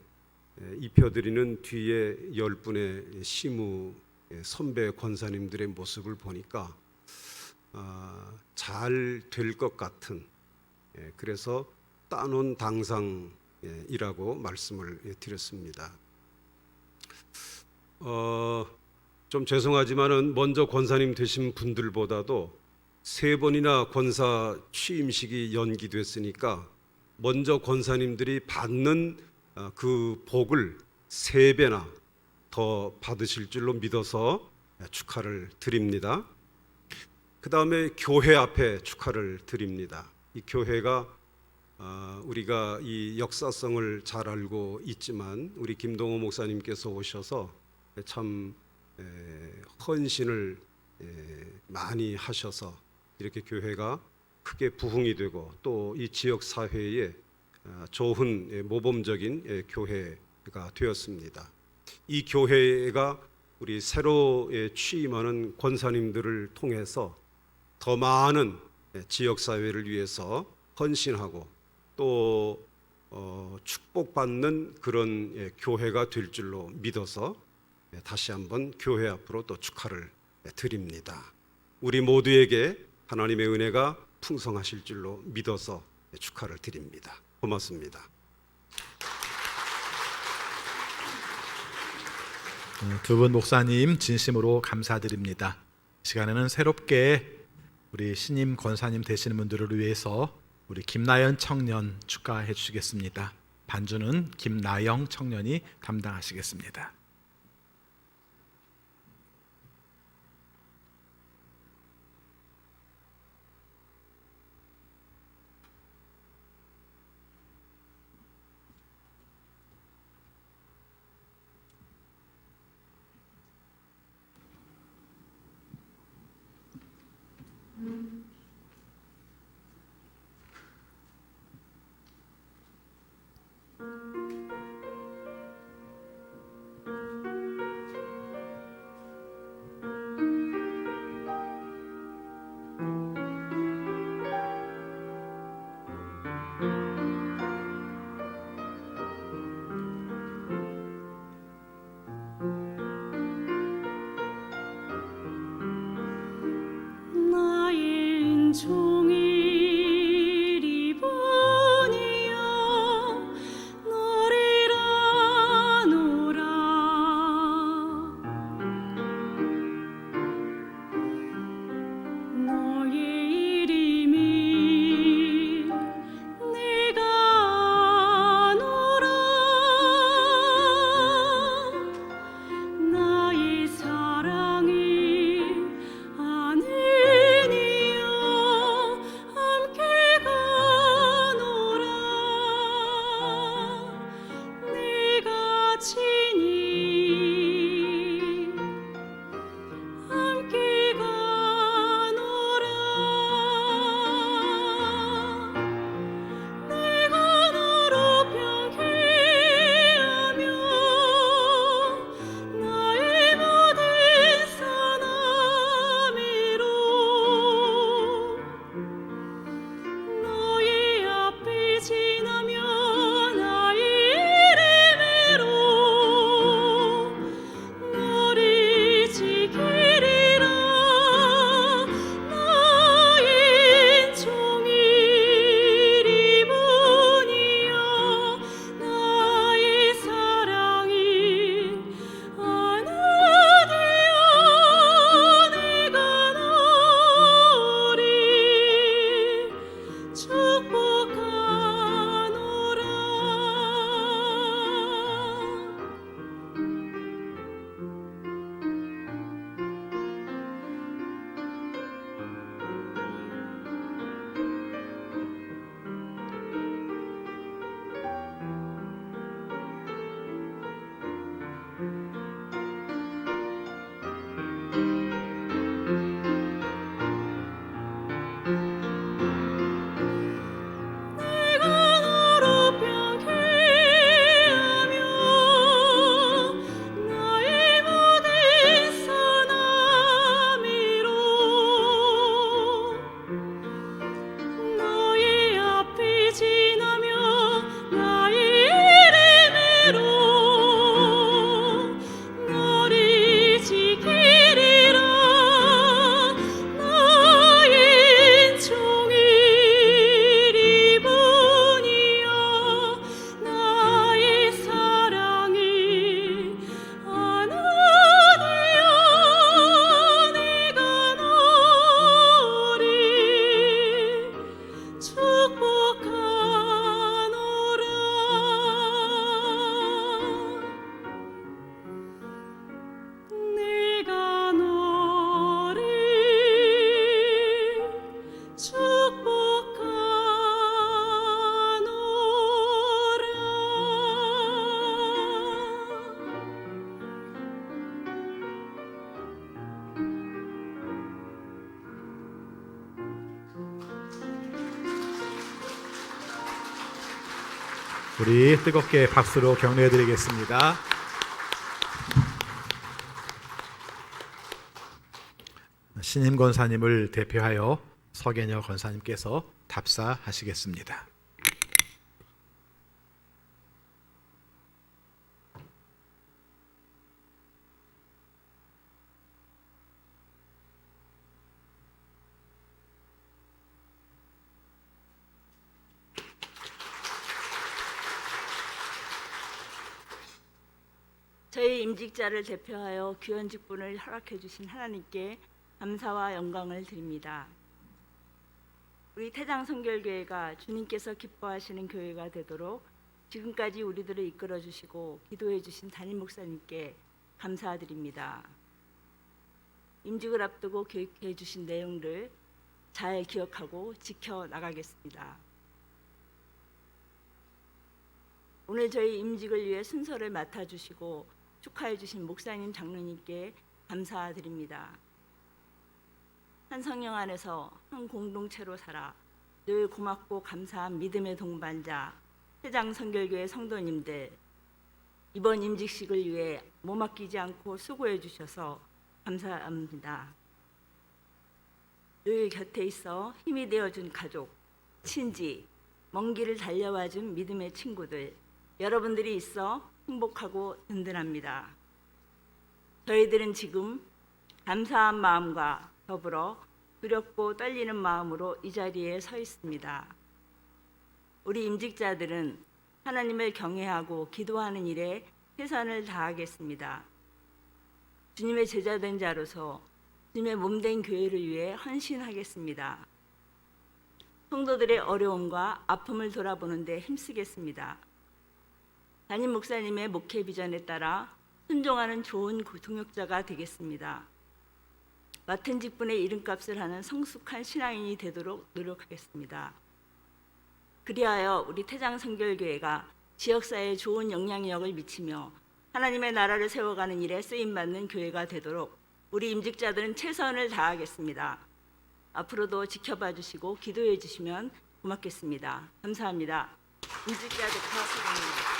J: 입혀드리는 뒤에 10분의 시무 선배 권사님들의 모습을 보니까 잘 될 것 같은 그래서 따놓은 당상이라고 말씀을 드렸습니다. 좀 죄송하지만은 먼저 권사님 되신 분들보다도 3번이나 권사 취임식이 연기됐으니까 먼저 권사님들이 받는 그 복을 3배나 더 받으실 줄로 믿어서 축하를 드립니다. 그 다음에 교회 앞에 축하를 드립니다. 이 교회가 우리가 이 역사성을 잘 알고 있지만 우리 김동호 목사님께서 오셔서 참 헌신을 많이 하셔서 이렇게 교회가 크게 부흥이 되고 또 이 지역 사회에 좋은 모범적인 교회가 되었습니다. 이 교회가 우리 새로 취임하는 권사님들을 통해서 더 많은 지역 사회를 위해서 헌신하고 또 축복받는 그런 교회가 될 줄로 믿어서 다시 한번 교회 앞으로 또 축하를 드립니다. 우리 모두에게 하나님의 은혜가 풍성하실 줄로 믿어서 축하를 드립니다. 고맙습니다.
B: 두 분 목사님 진심으로 감사드립니다. 이 시간에는 새롭게 우리 신임 권사님 되시는 분들을 위해서 우리 김나연 청년 축하해 주시겠습니다. 반주는 김나영 청년이 담당하시겠습니다.
C: 나의 종일이 보니여 너리라 노라 너의 이름이 내가 노라 나의 사랑이 아느니여
B: 우리 뜨겁게 박수로 격려해 드리겠습니다. 신임 권사님을 대표하여 서계녀 권사님께서 답사하시겠습니다.
K: 저희 임직자를 대표하여 귀한 직분을 허락해 주신 하나님께 감사와 영광을 드립니다. 우리 태장성결교회가 주님께서 기뻐하시는 교회가 되도록 지금까지 우리들을 이끌어 주시고 기도해 주신 담임 목사님께 감사드립니다. 임직을 앞두고 교육해 주신 내용들 잘 기억하고 지켜 나가겠습니다. 오늘 저희 임직을 위해 순서를 맡아주시고 축하해 주신 목사님, 장로님께 감사드립니다. 한 성령 안에서 한 공동체로 살아 늘 고맙고 감사한 믿음의 동반자 태장성결교회 성도님들, 이번 임직식을 위해 몸 아끼지 않고 수고해 주셔서 감사합니다. 늘 곁에 있어 힘이 되어준 가족, 친지, 먼 길을 달려와준 믿음의 친구들, 여러분들이 있어 행복하고 든든합니다. 저희들은 지금 감사한 마음과 더불어 두렵고 떨리는 마음으로 이 자리에 서 있습니다. 우리 임직자들은 하나님을 경외하고 기도하는 일에 최선을 다하겠습니다. 주님의 제자된 자로서 주님의 몸된 교회를 위해 헌신하겠습니다. 성도들의 어려움과 아픔을 돌아보는 데 힘쓰겠습니다. 담임 목사님의 목회 비전에 따라 순종하는 좋은 동역자가 되겠습니다. 맡은 직분의 이름값을 하는 성숙한 신앙인이 되도록 노력하겠습니다. 그리하여 우리 태장성결교회가 지역사회에 좋은 영향력을 미치며 하나님의 나라를 세워가는 일에 쓰임받는 교회가 되도록 우리 임직자들은 최선을 다하겠습니다. 앞으로도 지켜봐 주시고 기도해 주시면 고맙겠습니다. 감사합니다. 임직자 대표 수고입니다.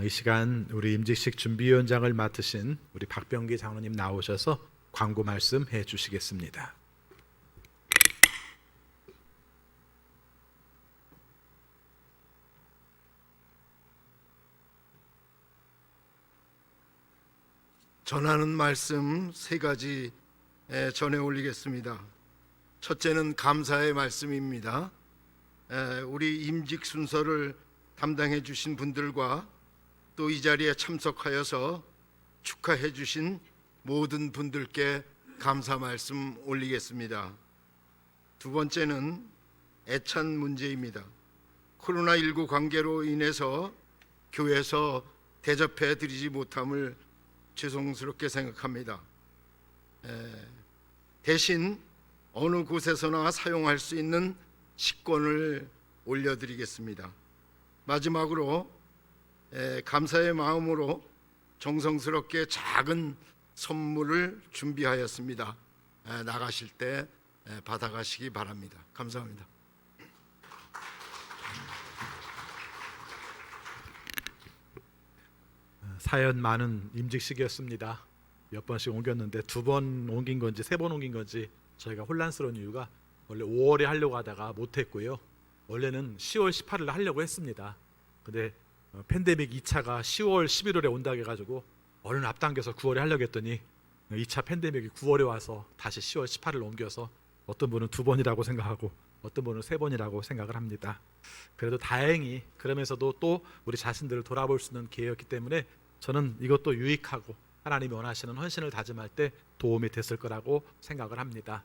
B: 이 시간 우리 임직식 준비위원장을 맡으신 우리 박병기 장로님 나오셔서 광고 말씀해 주시겠습니다.
L: 전하는 말씀 세 가지 전해 올리겠습니다. 첫째는 감사의 말씀입니다. 우리 임직 순서를 담당해 주신 분들과 또 이 자리에 참석하여서 축하해 주신 모든 분들께 감사 말씀 올리겠습니다. 두 번째는 애찬 문제입니다. 코로나19 관계로 인해서 교회에서 대접해 드리지 못함을 죄송스럽게 생각합니다. 대신 어느 곳에서나 사용할 수 있는 식권을 올려드리겠습니다. 마지막으로 감사의 마음으로 정성스럽게 작은 선물을 준비하였습니다. 나가실 때 받아가시기 바랍니다. 감사합니다.
B: 사연 많은 임직식이었습니다. 몇 번씩 옮겼는데 2번 옮긴 건지 3번 옮긴 건지 저희가 혼란스러운 이유가 원래 5월에 하려고 하다가 못했고요. 원래는 10월 18일 하려고 했습니다. 근데 팬데믹 2차가 10월 11월에 온다고 해가지고 얼른 앞당겨서 9월에 하려고 했더니 2차 팬데믹이 9월에 와서 다시 10월 18일 옮겨서 어떤 분은 2번이라고 생각하고 어떤 분은 3번이라고 생각을 합니다. 그래도 다행히 그러면서도 또 우리 자신들을 돌아볼 수 있는 기회였기 때문에 저는 이것도 유익하고 하나님이 원하시는 헌신을 다짐할 때 도움이 됐을 거라고 생각을 합니다.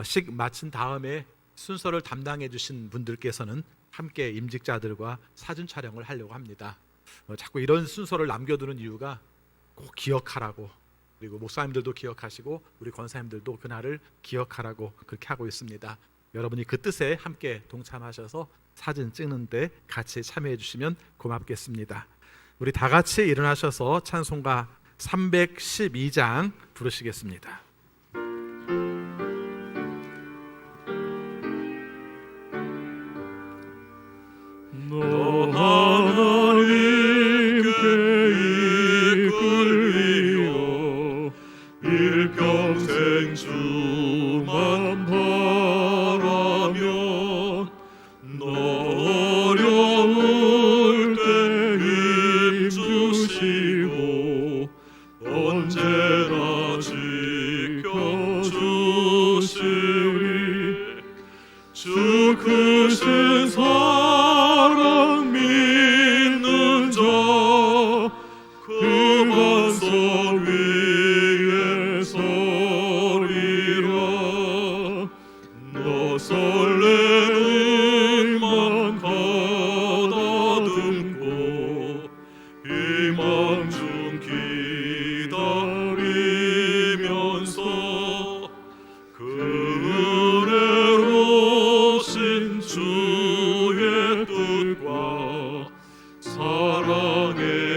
B: 식 마친 다음에 순서를 담당해 주신 분들께서는 함께 임직자들과 사진 촬영을 하려고 합니다. 자꾸 이런 순서를 남겨두는 이유가 꼭 기억하라고, 그리고 목사님들도 기억하시고 우리 권사님들도 그날을 기억하라고 그렇게 하고 있습니다. 여러분이 그 뜻에 함께 동참하셔서 사진 찍는데 같이 참여해 주시면 고맙겠습니다. 우리 다 같이 일어나셔서 찬송가 312장 부르시겠습니다.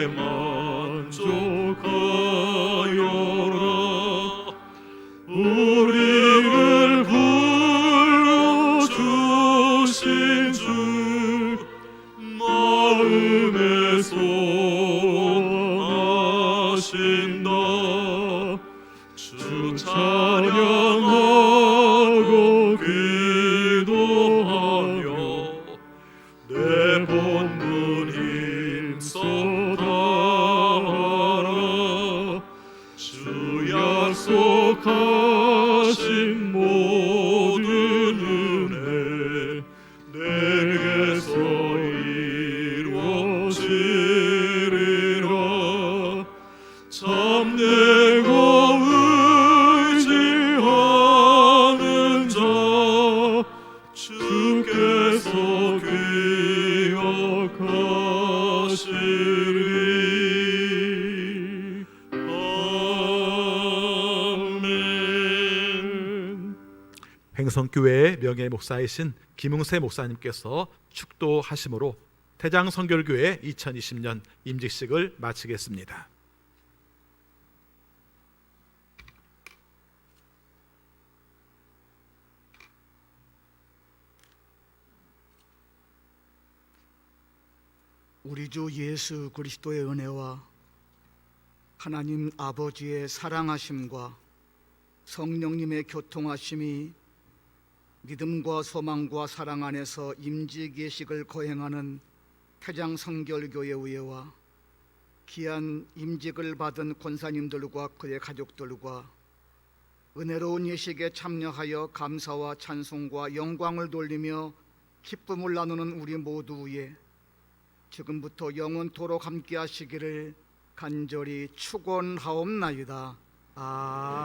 M: 만족하여라. 우리를 불러주신 주 마음에 소원하신다. 주 찬양하고 기도하며 내 본분 힘써 다하라. 주 약속하신 모든 은혜 내게서 이루어지리라. 참되고 의지하는 자 주께서 기억하시리. 아멘.
B: 횡성교회의 명예 목사이신 김웅세 목사님께서 축도하심으로 태장성결교회 2020년 임직식을 마치겠습니다.
N: 우리 주 예수 그리스도의 은혜와 하나님 아버지의 사랑하심과 성령님의 교통하심이 믿음과 소망과 사랑 안에서 임직예식을 거행하는 태장성결교회 의회와 귀한 임직을 받은 권사님들과 그의 가족들과 은혜로운 예식에 참여하여 감사와 찬송과 영광을 돌리며 기쁨을 나누는 우리 모두 위에 지금부터 영원토록 함께 하시기를 간절히 축원하옵나이다.